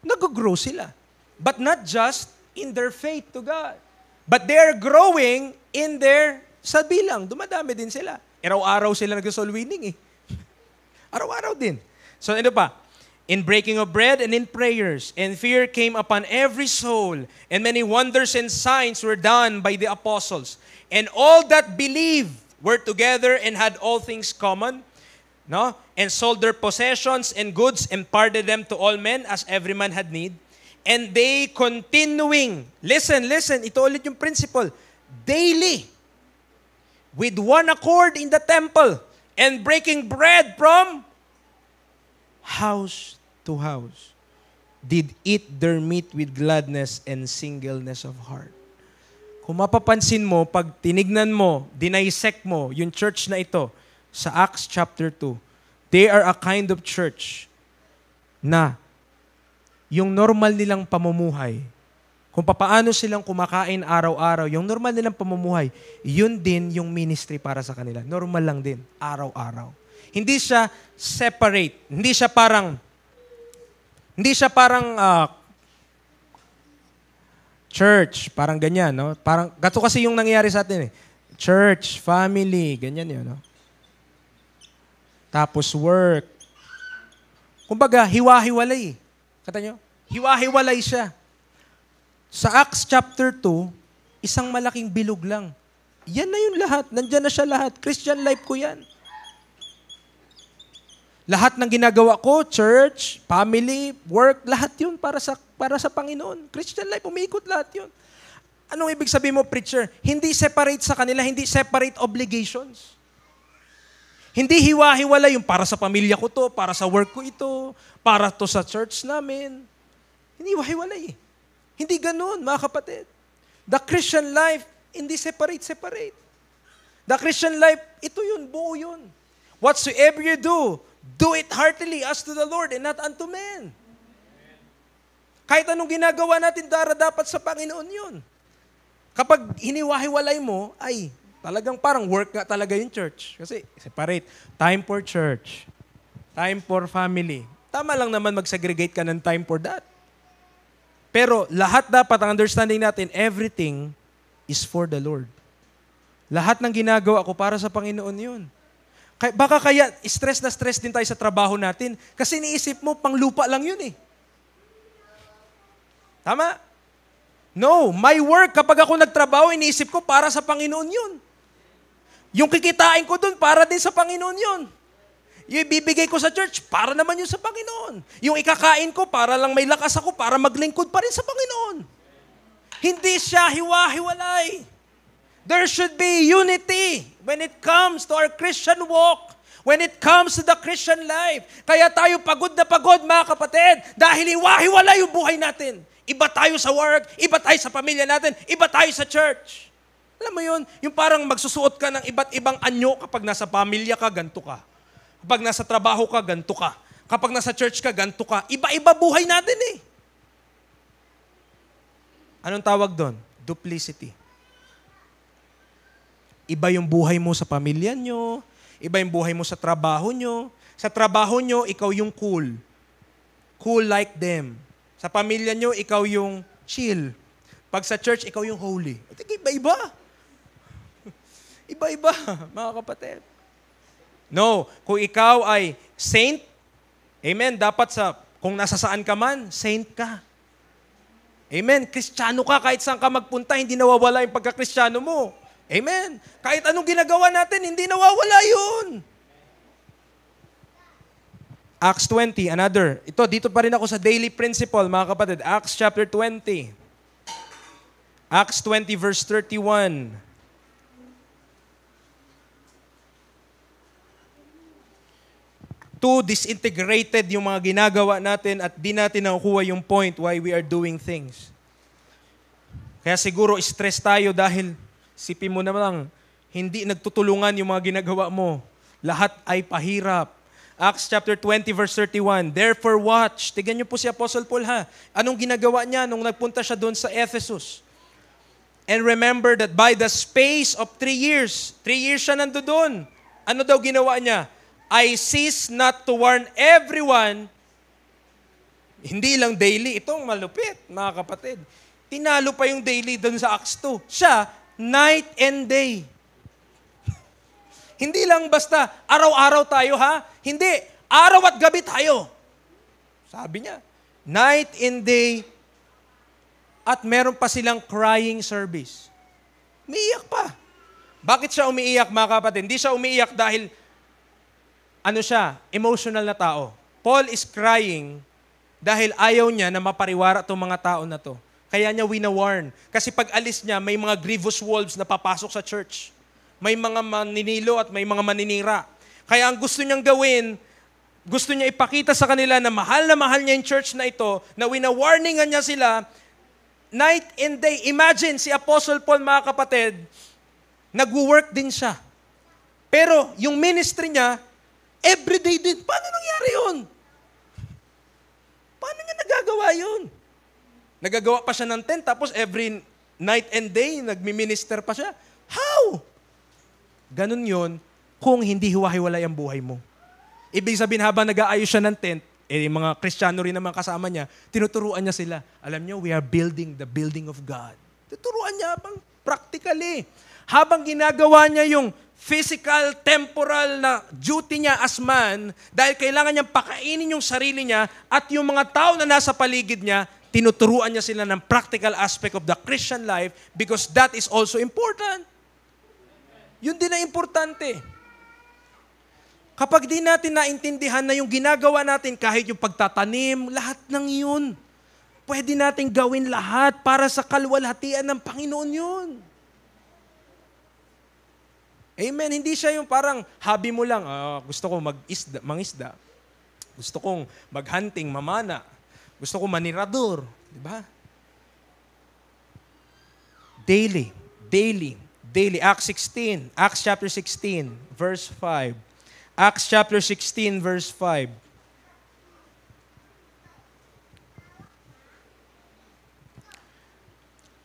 nag-grow sila. But not just in their faith to God. But they're growing in their sa bilang. Dumadami din sila. Araw-araw sila nag-soul winning eh. Araw-araw din. So ano pa? In breaking of bread and in prayers, and fear came upon every soul, and many wonders and signs were done by the apostles. And all that believed were together and had all things common, no? And sold their possessions and goods and parted them to all men as every man had need. And they continuing, listen, ito ulit yung principle, daily, with one accord in the temple, and breaking bread from house to house, did eat their meat with gladness and singleness of heart. Kung mapapansin mo, pag tinignan mo, dinaisect mo, yung church na ito, sa Acts chapter 2, they are a kind of church na yung normal nilang pamumuhay, kung papaano silang kumakain araw-araw, yung normal nilang pamumuhay, yun din yung ministry para sa kanila. Normal lang din, araw-araw. Hindi siya separate. Hindi siya parang church, parang ganyan, no? Parang, gato kasi yung nangyayari sa atin eh. Church, family, ganyan yun, no? Tapos work. Kumbaga, hiwa-hiwalay. Kata nyo? Hiwa-hiwalay siya. Sa Acts chapter 2, isang malaking bilog lang. Yan na yung lahat. Nandyan na siya lahat. Christian life ko yan. Lahat ng ginagawa ko, church, family, work, lahat yun para sa Panginoon. Christian life, umiikot lahat yun. Anong ibig sabihin mo, preacher? Hindi separate sa kanila, hindi separate obligations. Hindi hiwa-hiwala yung para sa pamilya ko to, para sa work ko ito, para to sa church namin. Hindi hiwa-hiwalay. Hindi ganun, mga kapatid. The Christian life, hindi separate. The Christian life, ito yun, buo yun. Whatsoever you do it heartily as to the Lord and not unto men. Kahit anong ginagawa natin, dapat sa Panginoon yun. Kapag hiniwa-hiwalay mo, ay talagang parang work nga talaga yung church. Kasi separate. Time for church. Time for family. Tama lang naman mag-segregate ka ng time for that. Pero lahat dapat, ang understanding natin, everything is for the Lord. Lahat ng ginagawa ko para sa Panginoon yun. Baka kaya stress na stress din tayo sa trabaho natin kasi niisip mo, pang lupa lang yun eh. Tama? No, my work, kapag ako nagtrabaho, iniisip ko para sa Panginoon yun. Yung kikitain ko dun, para din sa Panginoon yun. Yung ibibigay ko sa church, para naman yun sa Panginoon. Yung ikakain ko, para lang may lakas ako, para maglingkod pa rin sa Panginoon. Hindi siya hiwa-hiwalay. There should be unity when it comes to our Christian walk, when it comes to the Christian life. Kaya tayo pagod na pagod, mga kapatid, dahil hiwa-hiwalay yung buhay natin. Iba tayo sa work, iba tayo sa pamilya natin, iba tayo sa church. Alam mo yun, yung parang magsusuot ka ng iba't ibang anyo kapag nasa pamilya ka, ganito ka. Kapag nasa trabaho ka, ganito ka. Kapag nasa church ka, ganito ka. Iba-iba buhay natin eh. Anong tawag doon? Duplicity. Iba yung buhay mo sa pamilya nyo, iba yung buhay mo sa trabaho nyo. Sa trabaho nyo, ikaw yung cool. Cool like them. Sa pamilya nyo, ikaw yung chill. Pag sa church, ikaw yung holy. Iba-iba. Iba-iba, mga kapatid. No, kung ikaw ay saint, amen, dapat kung nasa saan ka man, saint ka. Amen, Kristiyano ka, kahit saan ka magpunta, hindi nawawala yung pagka-Kristiyano mo. Amen. Kahit anong ginagawa natin, hindi nawawala yun. Acts 20, another. Dito pa rin ako sa daily principle, mga kapatid. Acts chapter 20. Acts 20 verse 31. Disintegrated yung mga ginagawa natin at di natin nakukuha yung point why we are doing things. Kaya siguro stress tayo dahil sipin mo naman, hindi nagtutulungan yung mga ginagawa mo. Lahat ay pahirap. Acts chapter 20 verse 31. Therefore watch. Tignan niyo po si Apostle Paul ha. Anong ginagawa niya nung nagpunta siya doon sa Ephesus? And remember that by the space of 3 years, 3 years siya nandoon. Ano daw ginawa niya? I cease not to warn everyone. Hindi lang daily. Itong malupit, mga kapatid. Tinalo pa yung daily doon sa Acts 2. Siya, night and day. Hindi lang basta araw-araw tayo ha. Hindi, araw at gabi tayo. Sabi niya, night and day. At meron pa silang crying service. Umiiyak pa. Bakit siya umiiyak, mga kapatid? Hindi siya umiiyak dahil emotional na tao. Paul is crying dahil ayaw niya na mapariwara itong mga tao na to. Kaya niya wina-warn. Kasi pag alis niya, may mga grievous wolves na papasok sa church. May mga maninilo at may mga maninira. Kaya ang gusto niyang gawin, gusto niya ipakita sa kanila na mahal niya yung church na ito, na wina-warningan niya sila, night and day. Imagine, si Apostle Paul, mga kapatid, nag-work din siya. Pero yung ministry niya, everyday din. Paano nangyari yun? Paano niya nagagawa yun? Nagagawa pa siya ng tent, tapos every night and day, nagmi-minister pa siya. How? Ganun yun kung hindi hiwa-hiwalay ang buhay mo. Ibig sabihin, habang nag-aayos siya ng tent, yung mga Kristiyano rin naman kasama niya, tinuturuan niya sila. Alam niyo, we are building the building of God. Tuturuan niya pang practically. Habang ginagawa niya yung physical, temporal na duty niya as man, dahil kailangan niyang pakainin yung sarili niya at yung mga tao na nasa paligid niya, tinuturuan niya sila ng practical aspect of the Christian life because that is also important. Yun din ang importante. Kapag di natin naintindihan na yung ginagawa natin, kahit yung pagtatanim, lahat ng yun, pwede natin gawin lahat para sa kalwalhatian ng Panginoon yun. Amen. Hindi siya yung parang hobby mo lang. Gusto ko mangisda. Gusto kong maghunting, mamana. Gusto ko manirador. Diba? Daily. Acts 16. Acts chapter 16, verse 5. Acts chapter 16, verse 5.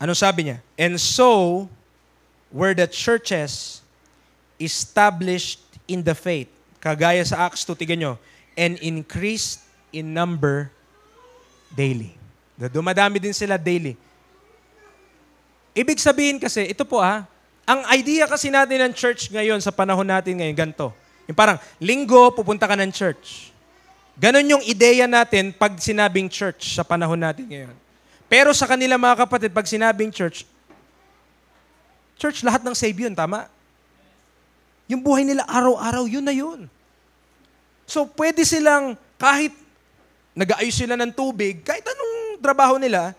Ano sabi niya? And so were the churches established in the faith. Kagaya sa Acts 2, tignan nyo. And increased in number daily. Dumadami din sila daily. Ibig sabihin kasi, ito po ang idea kasi natin ng church ngayon, sa panahon natin ngayon, ganito. Yung parang, linggo, pupunta ka ng church. Ganon yung ideya natin pag sinabing church sa panahon natin ngayon. Pero sa kanila mga kapatid, pag sinabing church, lahat ng save yun, tama? Yung buhay nila araw-araw, yun na yun. So, pwede silang, kahit nag-aayos sila ng tubig, kahit anong trabaho nila,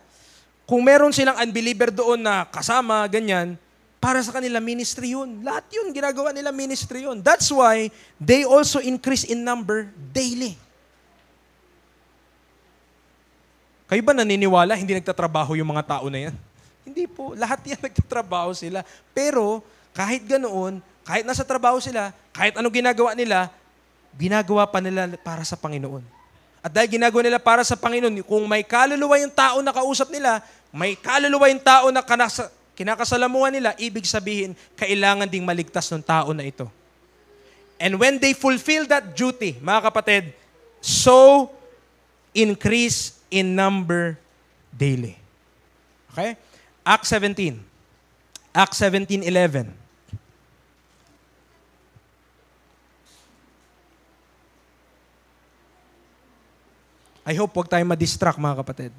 kung meron silang unbeliever doon na kasama, ganyan, para sa kanila, ministry yun. Lahat yun, ginagawa nila, ministry yun. That's why, they also increase in number daily. Kayo ba naniniwala, hindi nagtatrabaho yung mga tao na yan? Hindi po. Lahat yan nagtatrabaho sila. Pero, kahit ganoon, kahit nasa trabaho sila, kahit anong ginagawa nila, ginagawa pa nila para sa Panginoon. At dahil ginagawa nila para sa Panginoon, kung may kaluluwa yung tao na kausap nila, may kaluluwa yung tao na kinakasalamuhan nila, ibig sabihin, kailangan ding maligtas ng tao na ito. And when they fulfill that duty, mga kapatid, so increase in number daily. Okay? Acts 17. Acts 17:11. I hope huwag tayong ma-distract, mga kapatid.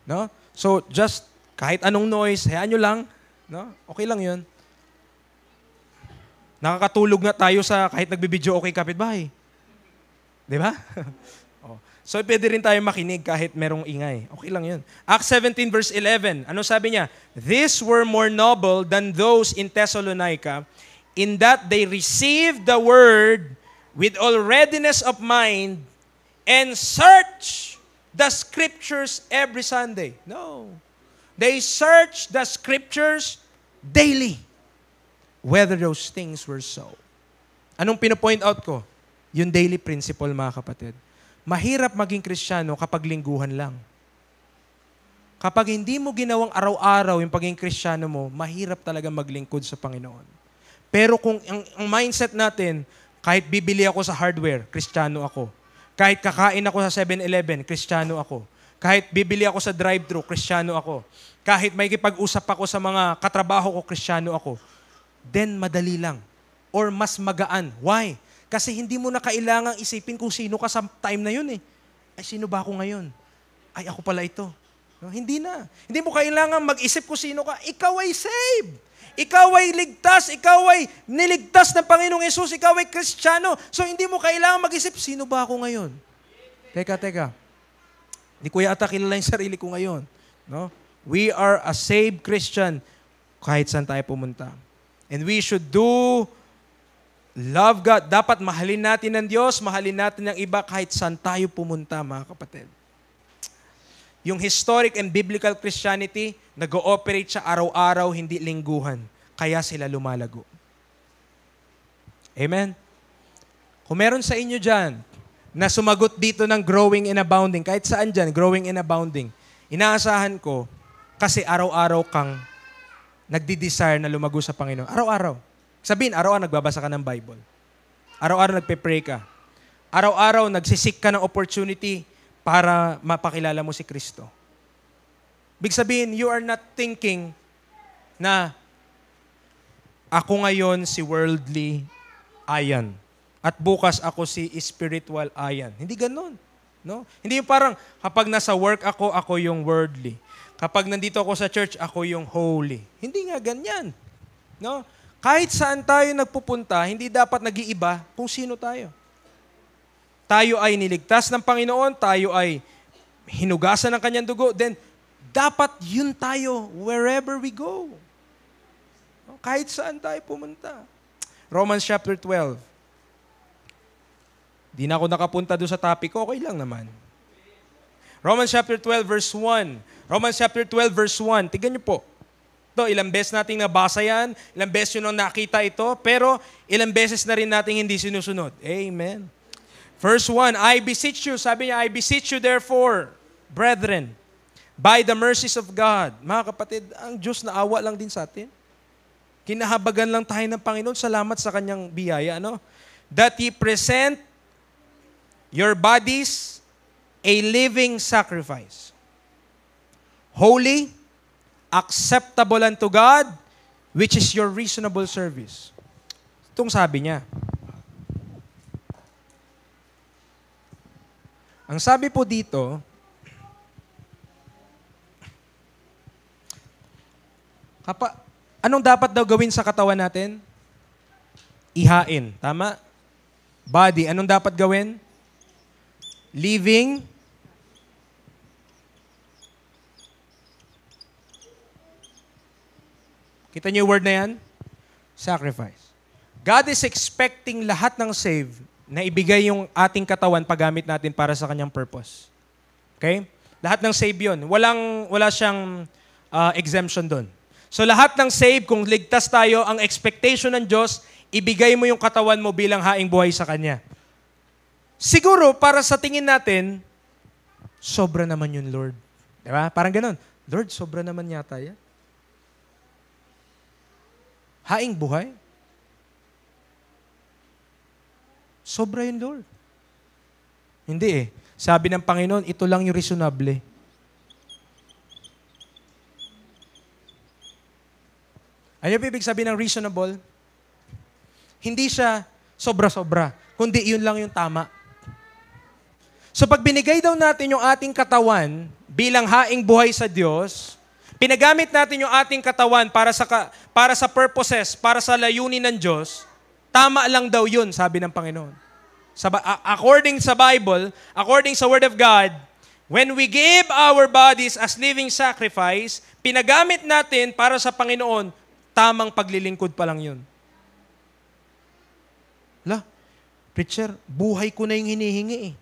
No? So, just kahit anong noise, hayaan nyo lang. No? Okay lang yun. Nakakatulog nga tayo sa kahit nagbibideo okay kapitbahay. Di ba? So, pwede rin tayo makinig kahit merong ingay. Okay lang yun. Acts 17 verse 11. Ano sabi niya? These were more noble than those in Thessalonica in that they received the word with all readiness of mind and search the scriptures every Sunday. No. They search the scriptures daily, whether those things were so. Anong pinopoint out ko? Yung daily principle, mga kapatid. Mahirap maging Kristiyano kapag lingguhan lang. Kapag hindi mo ginawang araw-araw yung pagiging Kristiyano mo, mahirap talaga maglingkod sa Panginoon. Pero kung ang mindset natin, kahit bibili ako sa hardware, Kristiyano ako. Kahit kakain ako sa 7-Eleven, Kristiyano ako. Kahit bibili ako sa drive-thru, Kristiyano ako. Kahit may kipag-usap ako sa mga katrabaho ko, Kristiyano ako. Then madali lang. Or mas magaan. Why? Kasi hindi mo na kailangang isipin kung sino ka sa time na yun eh. Ay, sino ba ako ngayon? Ay, ako pala ito. No, hindi na. Hindi mo kailangan mag-isip kung sino ka. Ikaw ay saved. Ikaw ay ligtas. Ikaw ay niligtas ng Panginoong Yesus. Ikaw ay Kristiyano. So, hindi mo kailangan mag-isip, sino ba ako ngayon? Teka. Hindi ko yata kilala yung sarili ko ngayon. No? We are a saved Christian kahit saan tayo pumunta. And we should love God. Dapat mahalin natin ng Diyos, mahalin natin ng iba kahit saan tayo pumunta, mga kapatid. Yung historic and biblical Christianity, nag-ooperate siya araw-araw, hindi lingguhan. Kaya sila lumalago. Amen? Kung meron sa inyo dyan, na sumagot dito ng growing and abounding, kahit saan dyan, growing and abounding, inaasahan ko, kasi araw-araw kang nagdi-desire na lumago sa Panginoon. Araw-araw. Sabihin, araw-araw nagbabasa ka ng Bible. Araw-araw nagpe-pray ka. Araw-araw nagsisik ka ng opportunity para mapakilala mo si Kristo. Big sabihin, you are not thinking na ako ngayon si worldly Ayan at bukas ako si spiritual Ayan. Hindi ganun. No? Hindi yung parang kapag nasa work ako yung worldly. Kapag nandito ako sa church, ako yung holy. Hindi nga ganyan. No? Kahit saan tayo nagpupunta, hindi dapat nag-iiba kung sino tayo. Tayo ay niligtas ng Panginoon, tayo ay hinugasan ng kanyang dugo, then dapat yun tayo wherever we go. Kahit saan tayo pumunta. Romans chapter 12. Di na ako nakapunta doon sa topic ko, okay lang naman. Romans chapter 12 verse 1. Romans chapter 12 verse 1. Tignan niyo po. Ito, ilang beses nating nabasa yan, ilang beses yun nakita ito, pero ilang beses na rin nating hindi sinusunod. Amen. Verse 1, I beseech you, sabi niya, I beseech you therefore, brethren, by the mercies of God. Mga kapatid, ang Diyos naawa lang din sa atin. Kinahabagan lang tayo ng Panginoon. Salamat sa kanyang biyaya. Ano? That ye present your bodies a living sacrifice, holy, acceptable unto God, which is your reasonable service. Itong sabi niya. Ang sabi po dito, anong dapat daw gawin sa katawan natin? Ihain. Tama? Body. Anong dapat gawin? Living. Kita niyo yung word na yan? Sacrifice. God is expecting lahat ng save na ibigay yung ating katawan paggamit natin para sa kanyang purpose. Okay? Lahat ng save yun. Wala siyang exemption doon. So lahat ng save, kung ligtas tayo, ang expectation ng Diyos, ibigay mo yung katawan mo bilang haing buhay sa Kanya. Siguro, para sa tingin natin, sobra naman yun, Lord. Diba? Parang ganun. Lord, sobra naman yata yan. Haing buhay? Sobra yun, Lord. Hindi eh. Sabi ng Panginoon, ito lang yung reasonable. Ano yung ibig sabihin ng reasonable? Hindi siya sobra-sobra, kundi yun lang yung tama. So pag binigay daw natin yung ating katawan bilang haing buhay sa Diyos, pinagamit natin yung ating katawan para sa purposes, para sa layunin ng Diyos, tama lang daw yun, sabi ng Panginoon. According sa Bible, according sa Word of God, when we give our bodies as living sacrifice, pinagamit natin para sa Panginoon, tamang paglilingkod pa lang yun. Preacher, buhay ko na yung hinihingi eh.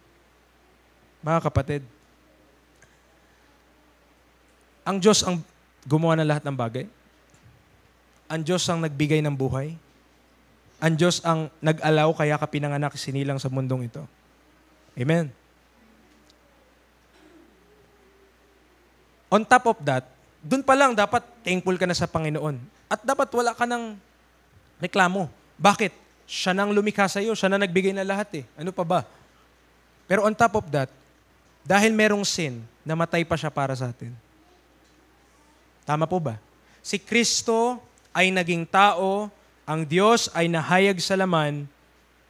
Mga kapatid, ang Diyos ang gumawa ng lahat ng bagay. Ang Diyos ang nagbigay ng buhay. Ang Diyos ang nag-allow kaya ka pinanganak sinilang sa mundong ito. Amen. On top of that, dun pa lang dapat thankful ka na sa Panginoon. At dapat wala ka ng reklamo. Bakit? Siya nang lumikha sa iyo, siya na nagbigay na lahat eh. Ano pa ba? Pero on top of that, dahil merong sin, namatay pa siya para sa atin. Tama po ba? Si Kristo ay naging tao, ang Diyos ay nahayag sa laman,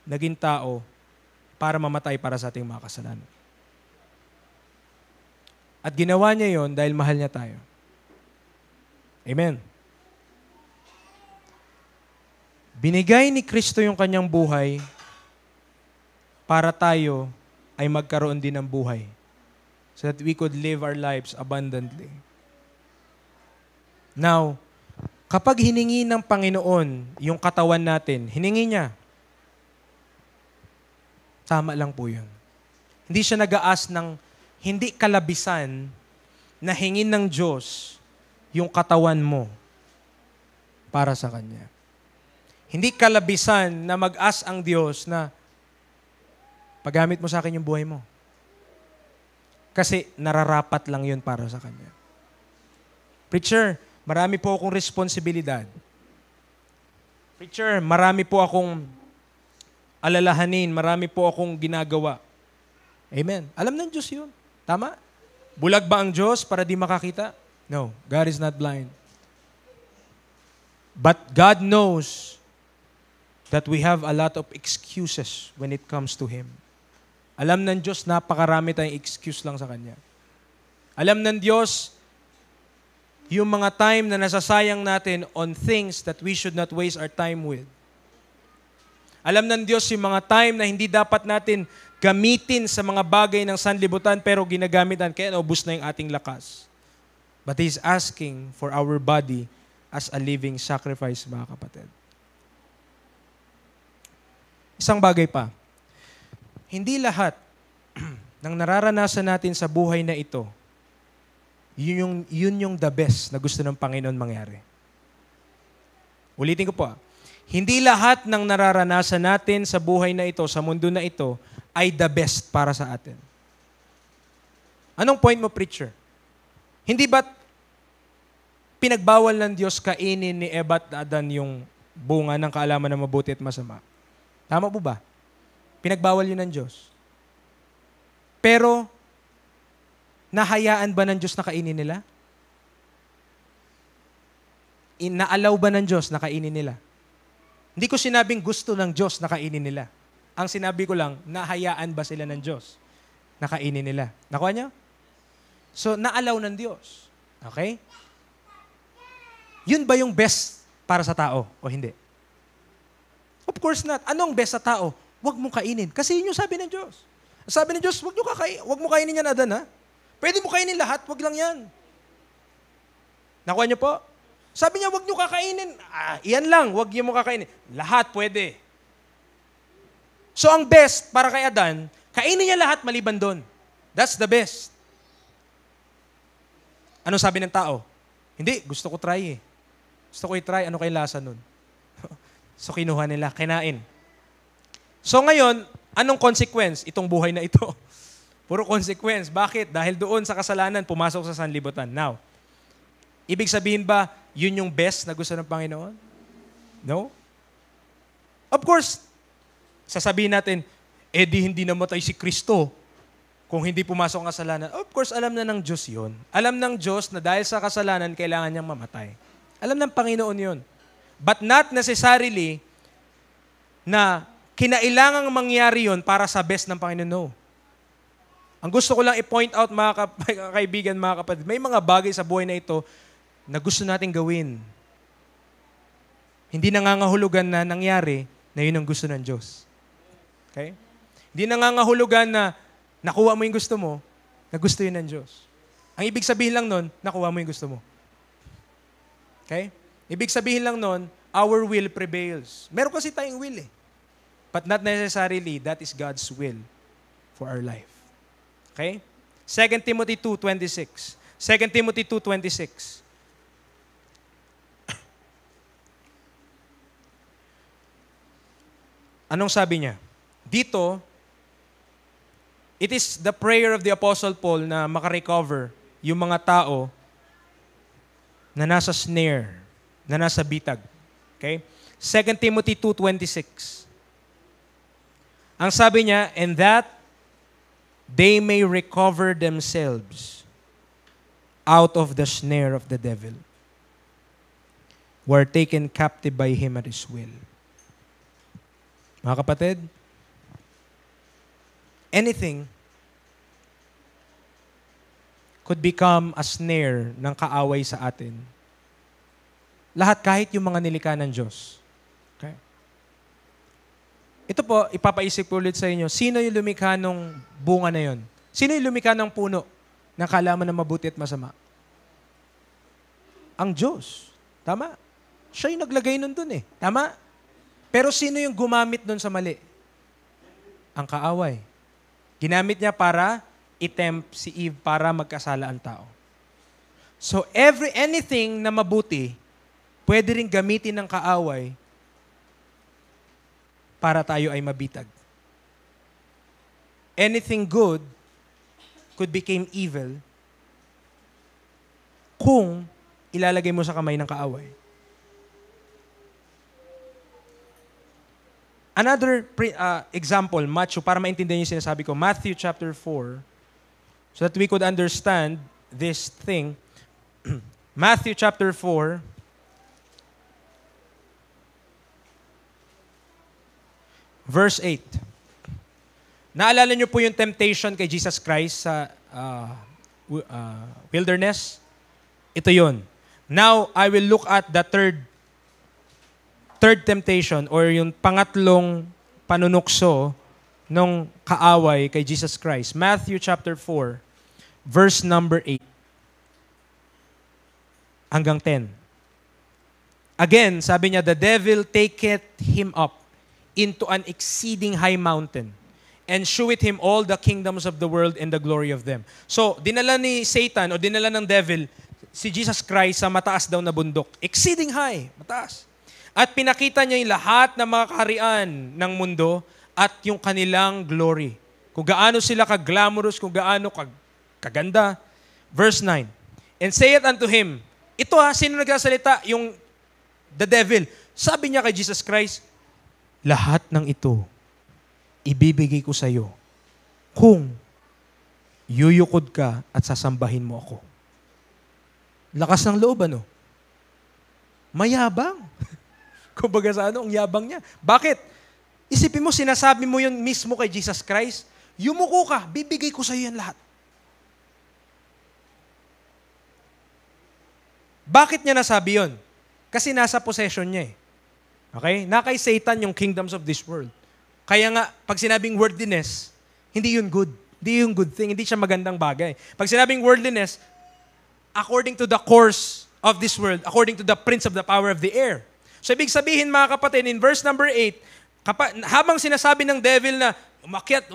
naging tao para mamatay para sa ating mga kasalanan. At ginawa niya yon dahil mahal niya tayo. Amen. Binigay ni Kristo yung kanyang buhay para tayo ay magkaroon din ng buhay so that we could live our lives abundantly. Now, kapag hiningi ng Panginoon yung katawan natin, hiningi niya, tama lang po yun. Hindi siya nag-aas ng hindi kalabisan na hingin ng Diyos yung katawan mo para sa Kanya. Hindi kalabisan na mag-ask ang Diyos na paggamit mo sa akin yung buhay mo. Kasi nararapat lang yun para sa Kanya. Preacher, marami po akong responsibilidad. Preacher, marami po akong alalahanin, marami po akong ginagawa. Amen. Alam ng Diyos yun. Tama? Bulag ba ang Diyos para di makakita? No, God is not blind. But God knows that we have a lot of excuses when it comes to Him. Alam ng Diyos, napakarami tayong excuse lang sa Kanya. Alam ng Diyos, yung mga time na nasasayang natin on things that we should not waste our time with. Alam ng Diyos yung mga time na hindi dapat natin gamitin sa mga bagay ng sanlibutan pero ginagamitan kaya naubos na yung ating lakas. But He's asking for our body as a living sacrifice, mga kapatid. Isang bagay pa, hindi lahat ng nararanasan natin sa buhay na ito, yun yung the best na gusto ng Panginoon mangyari. Ulitin ko po, hindi lahat ng nararanasan natin sa buhay na ito, sa mundo na ito, ay the best para sa atin. Anong point mo, preacher? Hindi ba't pinagbawal ng Diyos kainin ni Eva at Adan yung bunga ng kaalaman na mabuti at masama? Tama po ba? Pinagbawal yun ng Diyos. Pero, nahayaan ba ng Diyos na kainin nila? Inaalaw ba ng Diyos na kainin nila? Hindi ko sinabing gusto ng Diyos na kainin nila. Ang sinabi ko lang, nahayaan ba sila ng Diyos na kainin nila? Nakuha niyo? So, naalaw ng Diyos. Okay? Yun ba yung best para sa tao o hindi? Of course not. Anong best sa tao? Huwag mong kainin. Kasi yun yung sabi ng Diyos. Sabi ng Diyos, huwag mo kainin yan, Adan, ha? Pwede mo kainin lahat, huwag lang yan. Nakuha niyo po? Sabi niya, huwag niyo kakainin. Iyan lang, huwag niyo mo kakainin. Lahat pwede. So ang best para kay Adan, kainin niya lahat maliban doon. That's the best. Ano sabi ng tao? Hindi, gusto ko try eh. Gusto ko i-try, ano kay lasa nun? So kinuha nila, kinain. So ngayon, anong consequence itong buhay na ito? Puro consequence. Bakit? Dahil doon sa kasalanan, pumasok sa sanlibutan. Now, ibig sabihin ba, yun yung best na gusto ng Panginoon? No? Of course, sasabihin natin, di hindi namatay si Kristo kung hindi pumasok ang kasalanan. Of course, alam na ng Diyos yun. Alam ng Diyos na dahil sa kasalanan, kailangan niyang mamatay. Alam ng Panginoon yun. But not necessarily na kinailangang mangyari yun para sa best ng Panginoon. No. Ang gusto ko lang i-point out, mga kaibigan, mga kapatid, may mga bagay sa buhay na ito na gusto nating gawin. Hindi nangangahulugan na nangyari na yun ang gusto ng Diyos. Okay? Hindi nangangahulugan na nakuha mo yung gusto mo, na gusto yun ng Diyos. Ang ibig sabihin lang nun, nakuha mo yung gusto mo. Okay? Ibig sabihin lang nun, our will prevails. Meron kasi tayong will eh. But not necessarily that is God's will for our life. Okay? 2 Timothy 2:26. 2 Timothy 2:26. Anong sabi niya? Dito, it is the prayer of the Apostle Paul na makarecover yung mga tao na nasa snare, na nasa bitag. Okay? 2 Timothy 2:26. Ang sabi niya, and that they may recover themselves out of the snare of the devil, were taken captive by him at his will. Mga kapatid, anything could become a snare ng kaaway sa atin. Lahat, kahit yung mga nilikha ng Diyos. Okay? Ito po, ipapaisip ko ulit sa inyo, sino yung lumikha ng bunga na yon? Sino yung lumikha ng puno ng kaalaman na mabuti at masama? Ang Diyos. Tama? Siya yung naglagay nun dun eh. Tama? Pero sino yung gumamit nun sa mali? Ang kaaway. Ginamit niya para i-tempt si Eve para magkasala ang tao. So anything na mabuti, pwede rin gamitin ng kaaway para tayo ay mabitag. Anything good could become evil kung ilalagay mo sa kamay ng kaaway. Another example, para maintindihan yung sinasabi ko, Matthew chapter 4, so that we could understand this thing. Matthew chapter 4, verse 8. Naalala niyo po yung temptation kay Jesus Christ sa wilderness? Ito yun. Now, I will look at the third temptation or yung pangatlong panunukso ng kaaway kay Jesus Christ. Matthew chapter 4, verse number 8 hanggang 10. Again, sabi niya, the devil taketh him up into an exceeding high mountain and sheweth him all the kingdoms of the world and the glory of them. So, dinala ni Satan o dinala ng devil si Jesus Christ sa mataas daw na bundok. Exceeding high, mataas. At pinakita niya yung lahat ng mga kaharian ng mundo at yung kanilang glory. Kung gaano sila ka-glamorous, kung gaano kaganda. Verse 9. and saith unto him, ito sino nagsasalita? Yung the devil. Sabi niya kay Jesus Christ, lahat ng ito, ibibigay ko sa iyo kung yuyukod ka at sasambahin mo ako. Lakas ng loob, ano? Mayabang. Kumbaga sa ang yabang niya. Bakit? Isipin mo, sinasabi mo yun mismo kay Jesus Christ, yumuko ka, bibigay ko sa iyo yan lahat. Bakit niya nasabi yun? Kasi nasa possession niya eh. Okay? Nakay Satan yung kingdoms of this world. Kaya nga, pag sinabing worldliness, hindi yun good. Hindi yun good thing. Hindi siya magandang bagay. Pag sinabing worldliness, according to the course of this world, according to the prince of the power of the air. So, ibig sabihin mga kapatid, in verse number 8, habang sinasabi ng devil na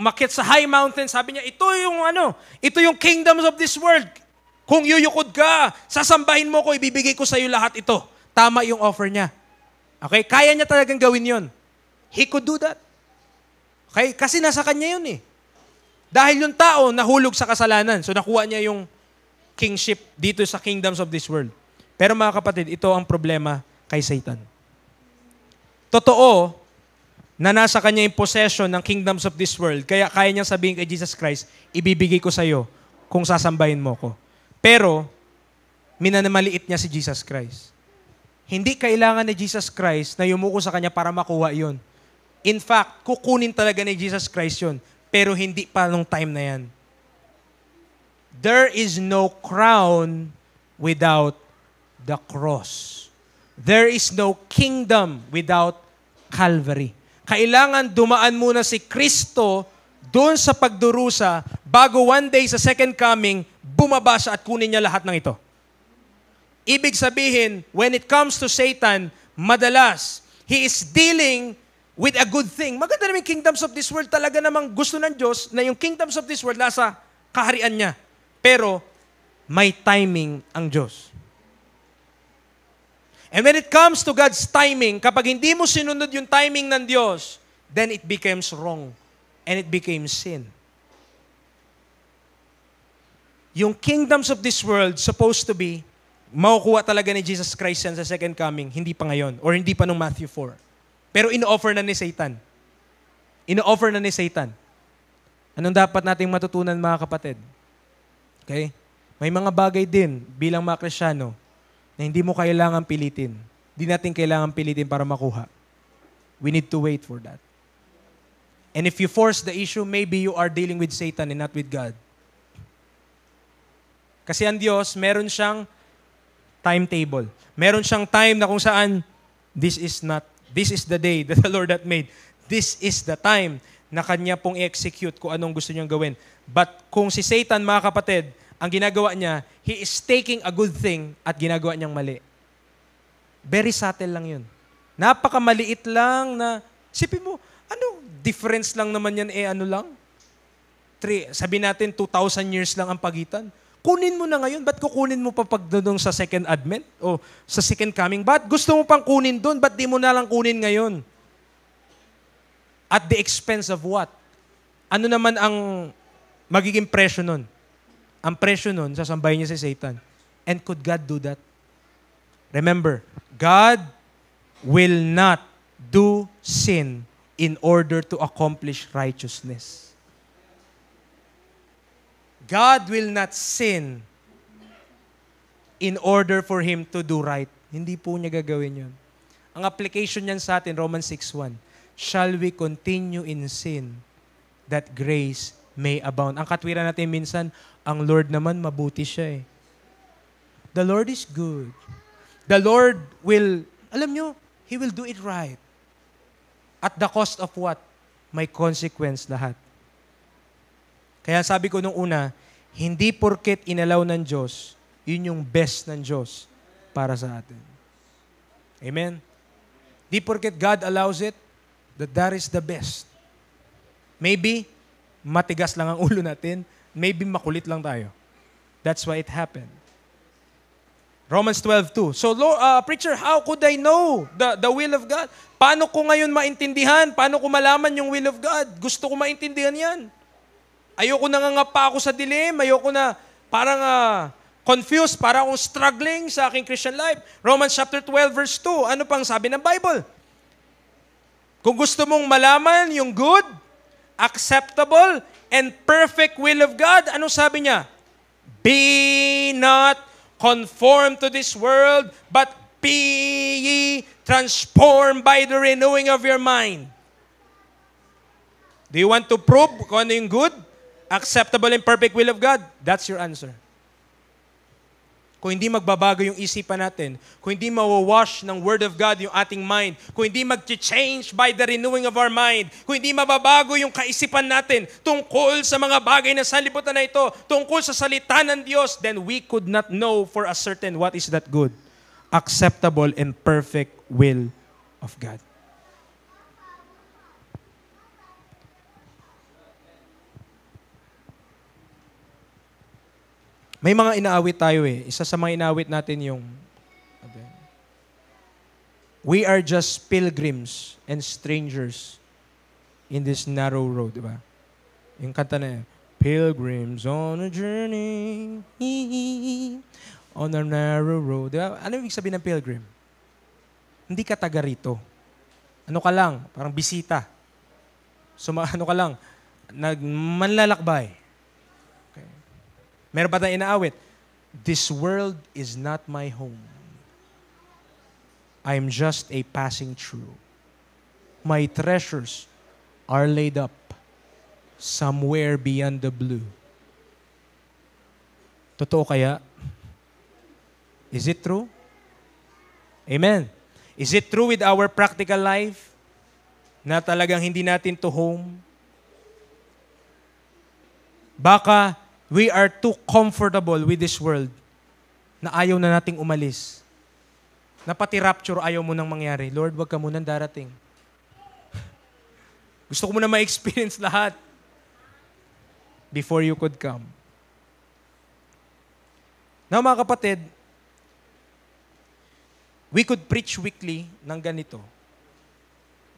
umakyat sa high mountain, sabi niya, ito yung kingdoms of this world. Kung yuyukod ka, sasambahin mo ko, ibibigay ko sa iyo lahat ito. Tama yung offer niya. Okay? Kaya niya talagang gawin yon. He could do that. Okay? Kasi nasa kanya yun eh. Dahil yung tao nahulog sa kasalanan. So nakuha niya yung kingship dito sa kingdoms of this world. Pero mga kapatid, ito ang problema kay Satan. Totoo na nasa kanya yung possession ng kingdoms of this world. Kaya kaya niyang sabihin kay Jesus Christ, ibibigay ko sa iyo kung sasambahin mo ko. Pero, minanamaliit niya si Jesus Christ. Hindi kailangan ni Jesus Christ na yumuko sa kanya para makuha yon. In fact, kukunin talaga ni Jesus Christ yon. Pero hindi pa nung time na yan. There is no crown without the cross. There is no kingdom without Calvary. Kailangan dumaan muna si Kristo doon sa pagdurusa bago one day sa second coming, bumaba siya at kunin niya lahat ng ito. Ibig sabihin, when it comes to Satan, madalas, he is dealing with a good thing. Maganda naman yung kingdoms of this world. Talaga namang gusto ng Diyos na yung kingdoms of this world nasa kaharian niya. Pero, may timing ang Diyos. And when it comes to God's timing, kapag hindi mo sinunod yung timing ng Diyos, then it becomes wrong. And it became sin. Yung kingdoms of this world supposed to be, makukuha talaga ni Jesus Christ yan sa second coming, hindi pa ngayon, or hindi pa nung Matthew 4. Pero ino-offer na ni Satan. Ino-offer na ni Satan. Anong dapat nating matutunan mga kapatid? Okay? May mga bagay din bilang mga Kristyano na hindi mo kailangan pilitin. Hindi natin kailangan pilitin para makuha. We need to wait for that. And if you force the issue, maybe you are dealing with Satan and not with God. Kasi ang Diyos, meron siyang timetable. Meron siyang time na kung saan, this is the day that the Lord hath made. This is the time na Kanya pong i-execute kung anong gusto niyang gawin. But kung si Satan, mga kapatid, ang ginagawa niya, he is taking a good thing at ginagawa niyang mali. Very subtle lang yun. Napakamaliit lang na, sipin mo, difference lang naman yan sabi natin 2,000 years lang ang pagitan. Kunin mo na ngayon, ba't kukunin mo pa pag doon sa second advent o sa second coming? Ba't gusto mo pang kunin doon? Ba't di mo na lang kunin ngayon? At the expense of what? Ano naman ang magiging presyo nun? Ang presyo nun, sasambahin niya si Satan. And could God do that? Remember, God will not do sin in order to accomplish righteousness. God will not sin in order for Him to do right. Hindi po niya gagawin yun. Ang application niyan sa atin, Romans 6:1, shall we continue in sin that grace may abound? Ang katwiran natin minsan, ang Lord naman mabuti siya eh. The Lord is good. The Lord will, alam nyo, He will do it right. At the cost of what? May consequence lahat. Kaya sabi ko nung una, hindi porket inalaw ng Diyos, yun yung best ng Diyos para sa atin. Amen? Di porket God allows it, that is the best. Maybe, matigas lang ang ulo natin. Maybe, makulit lang tayo. That's why it happened. Romans 12:2. So, preacher, how could I know the will of God? Paano ko ngayon maintindihan? Paano ko malaman yung will of God? Gusto ko maintindihan yan. Ayoko nangangapa ako sa dilim. Ayoko na parang confused, para akong struggling sa aking Christian life. Romans chapter 12 verse 2. Ano pang sabi ng Bible? Kung gusto mong malaman yung good, acceptable, and perfect will of God, anong sabi niya? Be not conformed to this world, but be ye transformed by the renewing of your mind. Do you want to prove kung ano yung good, acceptable, and perfect will of God? That's your answer. Kung hindi magbabago yung isipan natin, kung hindi mawawash ng Word of God yung ating mind, kung hindi mag-change by the renewing of our mind, kung hindi mababago yung kaisipan natin tungkol sa mga bagay na sanlibutan na ito, tungkol sa salita ng Diyos, then we could not know for a certain what is that good, acceptable, and perfect will of God. May mga inaawit tayo eh. Isa sa mga inaawit natin yung we are just pilgrims and strangers in this narrow road, di ba? Yung kanta na yun, pilgrims on a journey on a narrow road. Di ba? Ano yung ibig sabihin ng pilgrim? Hindi ka taga rito. Ano ka lang? Parang bisita. So ano ka lang? Manlalakbay. Meron pa tayong inaawit. This world is not my home. I am just a passing through. My treasures are laid up somewhere beyond the blue. Totoo kaya? Is it true? Amen. Is it true with our practical life na talagang hindi natin to home? Baka we are too comfortable with this world na ayaw na nating umalis. Na pati rapture ayaw mo nang mangyari. Lord, wag ka munang darating. Gusto ko muna ma-experience lahat before you could come. Now mga kapatid, we could preach weekly ng ganito.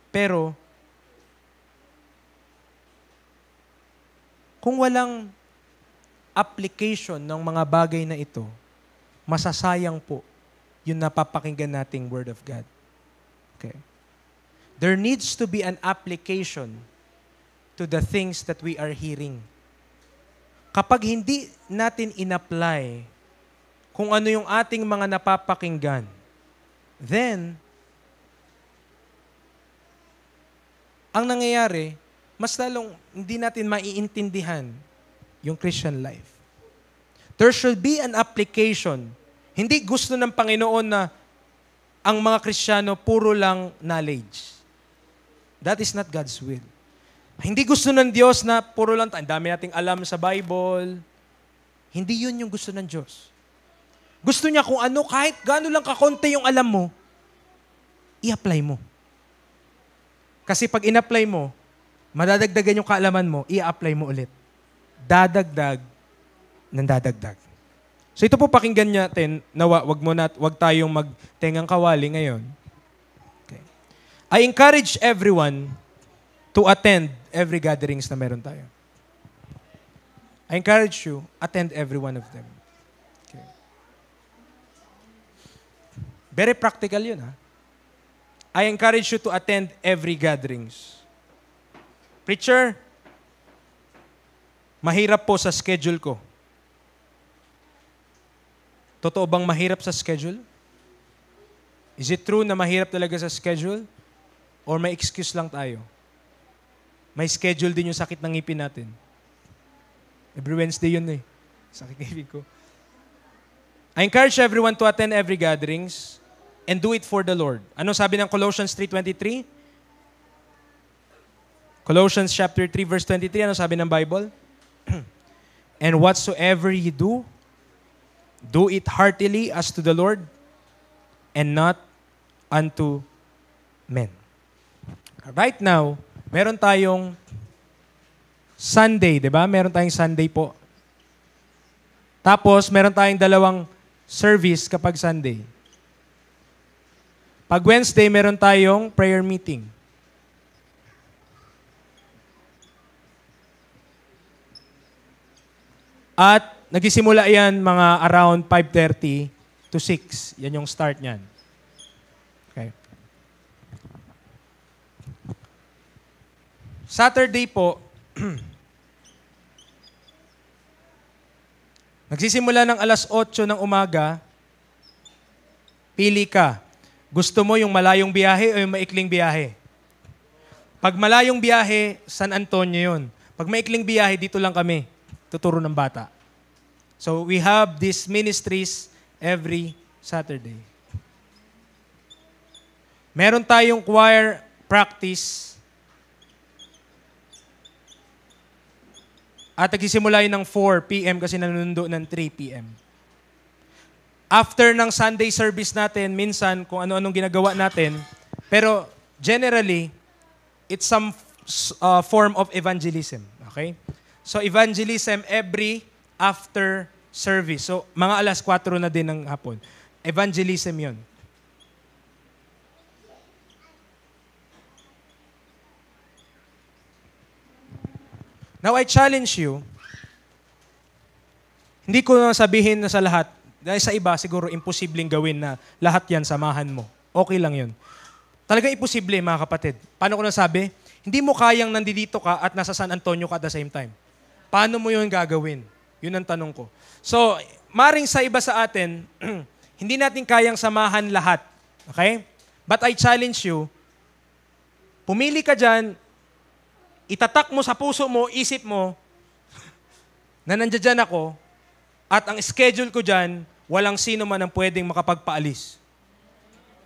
Pero, kung walang application ng mga bagay na ito, masasayang po yung napapakinggan nating Word of God. Okay. There needs to be an application to the things that we are hearing. Kapag hindi natin in-apply kung ano yung ating mga napapakinggan, then, ang nangyayari, mas lalong hindi natin maiintindihan yung Christian life. There should be an application. Hindi gusto ng Panginoon na ang mga Kristiyano puro lang knowledge. That is not God's will. Hindi gusto ng Diyos na puro lang, ang dami nating alam sa Bible. Hindi yun yung gusto ng Diyos. Gusto niya kung ano, kahit gaano lang kakonte yung alam mo, i-apply mo. Kasi pag in-apply mo, madadagdagan yung kaalaman mo, i-apply mo ulit. Dadagdag ng dadagdag. So ito po pakinggan natin, nawa, wag tayong magtengang kawali ngayon. Okay. I encourage everyone to attend every gatherings na meron tayo. I encourage you, attend every one of them. Okay. Very practical yun, ha? I encourage you to attend every gatherings. Preacher, mahirap po sa schedule ko. Totoo bang mahirap sa schedule? Is it true na mahirap talaga sa schedule? Or may excuse lang tayo? May schedule din yung sakit ng ngipin natin. Every Wednesday yun eh. Sakit ng ngipin ko. I encourage everyone to attend every gatherings and do it for the Lord. Ano sabi ng Colossians 3:23? Colossians chapter 3 verse 23, ano sabi ng Bible? And whatsoever ye do, do it heartily as to the Lord and not unto men. Right now, meron tayong Sunday, di ba? Meron tayong Sunday po. Tapos, meron tayong dalawang service kapag Sunday. Pag Wednesday, meron tayong prayer meeting. At nagsisimula yan mga around 5:30 to 6. Yan yung start niyan. Okay. Saturday po, nagsisimula ng alas 8 ng umaga, pili ka. Gusto mo yung malayong biyahe o yung maikling biyahe? Pag malayong biyahe, San Antonio yun. Pag maikling biyahe, dito lang kami. Tuturo ng bata. So we have these ministries every Saturday. Meron tayong choir practice. At nagsisimula yun ng 4 p.m. kasi nanundo ng 3 p.m. After ng Sunday service natin, minsan kung ano-anong ginagawa natin, pero generally, it's some form of evangelism. Okay? So evangelism every after service. So mga alas 4 na din ng hapon. Evangelism yon. Now I challenge you, hindi ko na sabihin na sa lahat, dahil sa iba siguro imposibleng gawin na lahat yan samahan mo. Okay lang yun. Talagang imposible mga kapatid. Paano ko nasabi? Hindi mo kayang nandito ka at nasa San Antonio ka at the same time. Paano mo yun gagawin? Yun ang tanong ko. So, maring sa iba sa atin, hindi natin kayang samahan lahat. Okay? But I challenge you, pumili ka dyan, itatak mo sa puso mo, isip mo, na nandiyan dyan ako, at ang schedule ko dyan, walang sino man ang pwedeng makapagpaalis.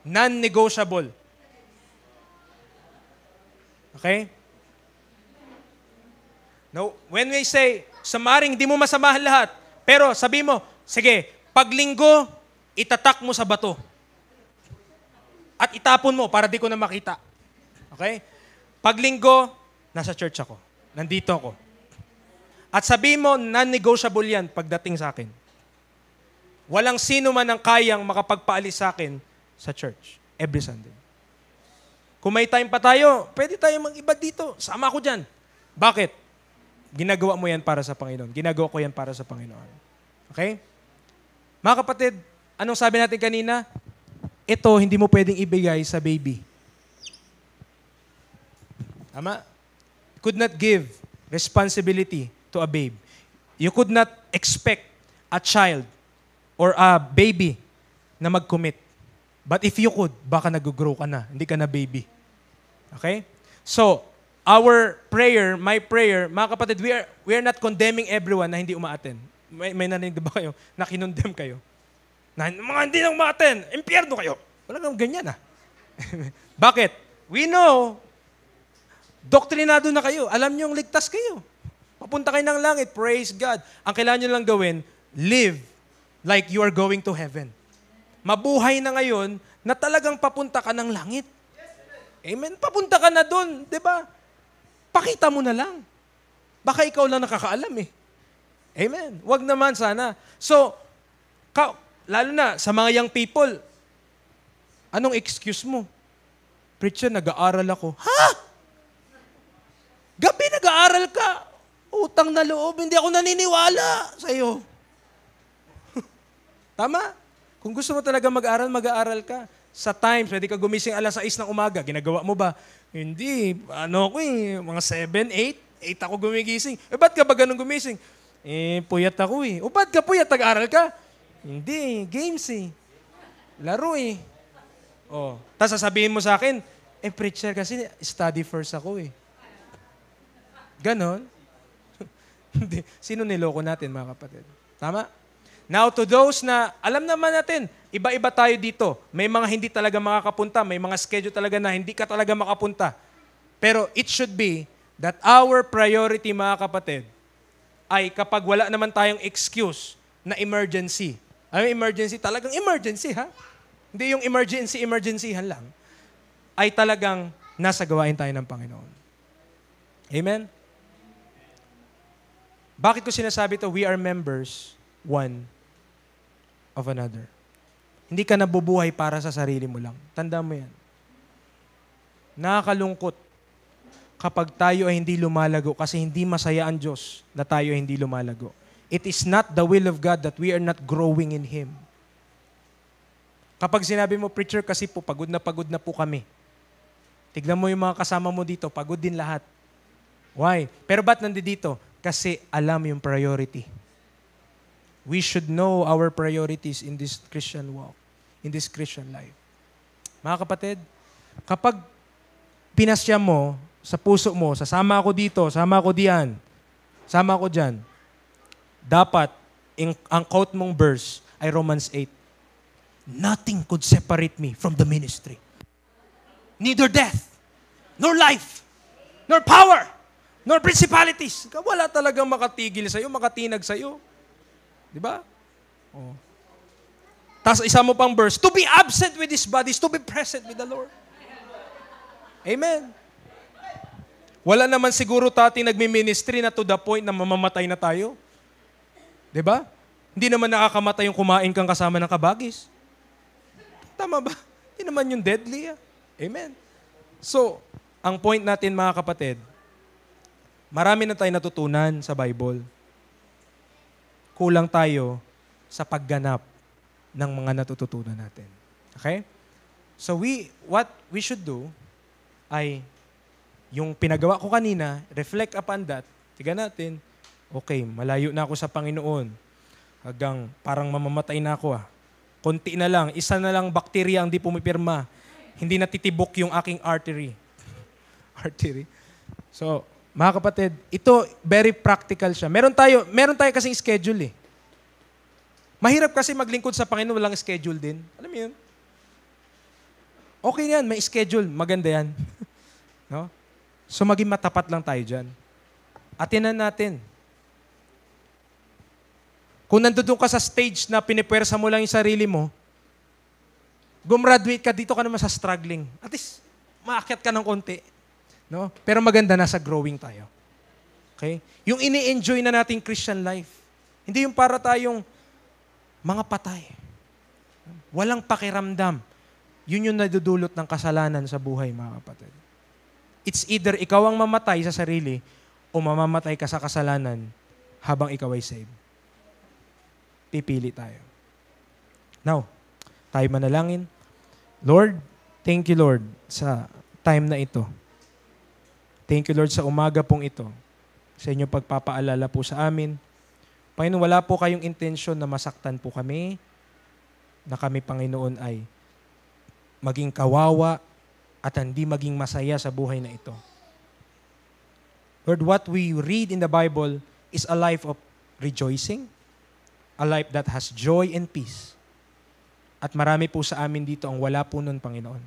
Non-negotiable. Okay? Now, when we say, samaring, di mo masamahan lahat, pero sabi mo, sige, pag linggo, itatak mo sa bato. At itapon mo para di ko na makita. Okay? Pag linggo, nasa church ako. Nandito ako. At sabi mo, non-negotiable yan pagdating sa akin. Walang sino man ang kayang makapagpaalis sa akin sa church every Sunday. Kung may time pa tayo, pwede tayo mag-iba dito. Sama ako dyan. Bakit? Ginagawa mo yan para sa Panginoon. Ginagawa ko yan para sa Panginoon. Okay? Mga kapatid, anong sabi natin kanina? Ito, hindi mo pwedeng ibigay sa baby. Tama? Could not give responsibility to a babe. You could not expect a child or a baby na mag-commit. But if you could, baka nag-grow ka na. Hindi ka na baby. Okay? So, our prayer, my prayer, mga kapatid, we are not condemning everyone na hindi uma-attend. May narinig ba kayo na kinondem kayo? Na mga hindi nang uma-attend, impyerno kayo. Wala kang ganyan ah. Bakit? We know, doktrinado na kayo. Alam nyo yung ligtas kayo. Papunta kayo ng langit. Praise God. Ang kailangan nyo lang gawin, live like you are going to heaven. Mabuhay na ngayon na talagang papunta ka ng langit. Amen? Papunta ka na doon. Diba? Pakita mo na lang. Baka ikaw lang nakakaalam eh. Amen? Wag naman sana. So, lalo na sa mga young people, anong excuse mo? Preacher, nag-aaral ako. Ha? Gabi nag-aaral ka. Utang na loob, hindi ako naniniwala sa'yo. Tama? Kung gusto mo talaga mag-aaral ka. Sa times, pwede ka gumising alas 6 ng umaga. Ginagawa mo ba? Hindi. Ano ako eh, mga 7, 8. 8 ako gumigising. Ba't ka ba ganun gumising? Puyat ako eh. O ba't ka puyat? Nag-aaral ka? Hindi. Games eh. Laro eh. Oh. Tapos sasabihin mo sa akin, preacher kasi study first ako eh. Ganon. Sino niloko natin, mga kapatid? Tama? Now, to those na, alam naman natin, iba-iba tayo dito. May mga hindi talaga makakapunta. May mga schedule talaga na hindi ka talaga makapunta. Pero it should be that our priority, mga kapatid, ay kapag wala naman tayong excuse na emergency. Ano yung emergency? Talagang emergency, ha? Hindi yung emergency-han lang. Ay talagang nasa gawain tayo ng Panginoon. Amen? Bakit ko sinasabi ito? We are members one of another. Hindi ka nabubuhay para sa sarili mo lang. Tandaan mo yan. Nakakalungkot kapag tayo ay hindi lumalago kasi hindi masaya ang Diyos na tayo ay hindi lumalago. it is not the will of God that we are not growing in Him. Kapag sinabi mo, preacher, kasi po pagod na po kami. Tignan mo yung mga kasama mo dito, pagod din lahat. Why? Pero ba't nandito? Kasi alam yung priority. We should know our priorities in this Christian walk, in this Christian life. Mga kapatid, kapag pinasya mo sa puso mo, sasama ako dito, sama ako diyan, sama ako dyan, dapat ang quote mong verse ay Romans 8. Nothing could separate me from the ministry. Neither death, nor life, nor power, nor principalities. Wala talagang makatigil sa'yo, makatinag sa'yo. Di ba? Oh. Tapos isa mo pang verse, to be absent with this body is to be present with the Lord. Amen. Wala naman siguro tating nagmi-ministry na to the point na mamamatay na tayo. Di ba? Hindi naman nakakamatay yung kumain kang kasama ng kabagis. Tama ba? Hindi naman yung deadly. Amen. So, ang point natin mga kapatid, marami na tayo natutunan sa Bible. Kulang tayo sa pagganap ng mga natututunan natin. Okay? So what we should do ay yung pinagawa ko kanina, reflect upon that, tiga natin, okay, malayo na ako sa Panginoon. Hanggang parang mamamatay na ako Konti na lang, isa na lang bakterya ang di pumipirma. Hindi natitibok yung aking artery. Artery. So, mga kapatid, ito very practical siya. Meron tayo kasing schedule Mahirap kasi maglingkod sa Panginoon walang schedule din. Alam mo yun? Okay yan, may schedule. Maganda yan. No? So maging matapat lang tayo dyan. Atinan natin. Kung nandun ka sa stage na pinipwersa mo lang yung sarili mo, gumraduate ka, dito ka naman sa struggling. At least, maakyat ka ng konti. No? Pero maganda, nasa growing tayo. Okay? Yung ini-enjoy na nating Christian life. Hindi yung para tayong mga patay. Walang pakiramdam. Yun yung nadudulot ng kasalanan sa buhay, mga kapatid. It's either ikaw ang mamatay sa sarili o mamamatay ka sa kasalanan habang ikaw ay saved. Pipili tayo. Now, tayo manalangin. Lord, thank you, Lord, sa time na ito. Thank you, Lord, sa umaga pong ito. Sa inyong pagpapaalala po sa amin. Panginoon, wala po kayong intensyon na masaktan po kami, na kami, Panginoon, ay maging kawawa at hindi maging masaya sa buhay na ito. Lord, what we read in the Bible is a life of rejoicing, a life that has joy and peace. At marami po sa amin dito ang wala po nun, Panginoon.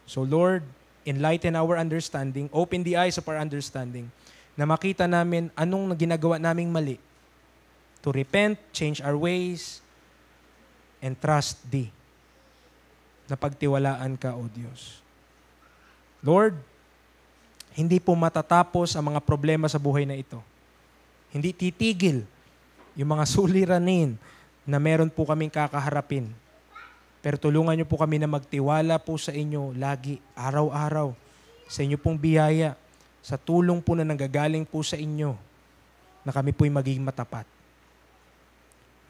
So Lord, enlighten our understanding, open the eyes of our understanding, na makita namin anong ginagawa naming mali, to repent, change our ways, and trust Thee, na pagtiwalaan ka, O Diyos. Lord, hindi po matatapos ang mga problema sa buhay na ito. Hindi titigil yung mga suliranin na meron po kaming kakaharapin. Pero tulungan niyo po kami na magtiwala po sa inyo lagi, araw-araw, sa inyo pong biyaya, sa tulong po na nanggagaling po sa inyo, na kami po'y magiging matapat.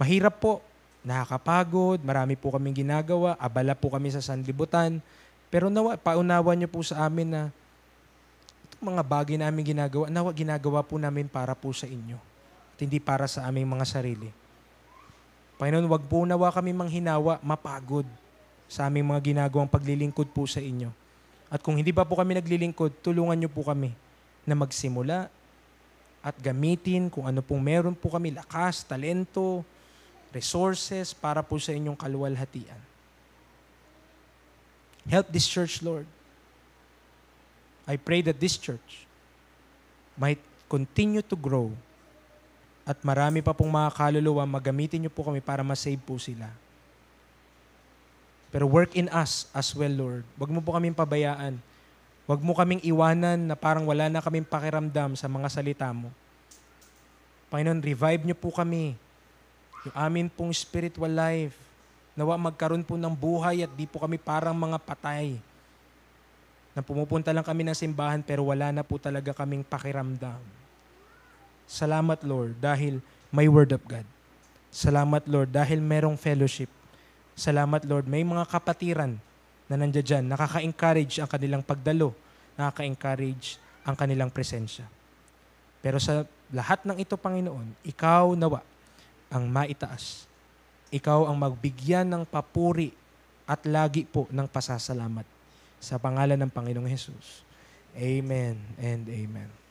Mahirap po, nakakapagod, marami po kaming ginagawa, abala po kami sa sanlibutan, pero paunawan niyo po sa amin na itong mga bagay na aming ginagawa po namin para po sa inyo. At hindi para sa aming mga sarili. Panginoon, wag po nawa kami manghinawa, mapagod sa aming mga ginagawang paglilingkod po sa inyo. At kung hindi pa po kami naglilingkod, tulungan niyo po kami na magsimula at gamitin kung ano pong meron po kami, lakas, talento, resources para po sa inyong kaluwalhatian. Help this church, Lord. I pray that this church might continue to grow at marami pa pong mga kaluluwa, magamitin niyo po kami para masave po sila. Pero work in us as well, Lord. Huwag mo po kaming pabayaan. Huwag mo kaming iwanan na parang wala na kaming pakiramdam sa mga salita mo. Panginoon, revive niyo po kami. Yung amin pong spiritual life. Nawa magkaroon po ng buhay at di po kami parang mga patay. Na pumupunta lang kami ng simbahan pero wala na po talaga kaming pakiramdam. Salamat, Lord, dahil may Word of God. Salamat, Lord, dahil merong fellowship. Salamat, Lord, may mga kapatiran na nandiyan dyan, nakaka-encourage ang kanilang pagdalo, nakaka-encourage ang kanilang presensya. Pero sa lahat ng ito, Panginoon, ikaw nawa ang maitaas. Ikaw ang magbigyan ng papuri at lagi po ng pasasalamat. Sa pangalan ng Panginoong Hesus. Amen and amen.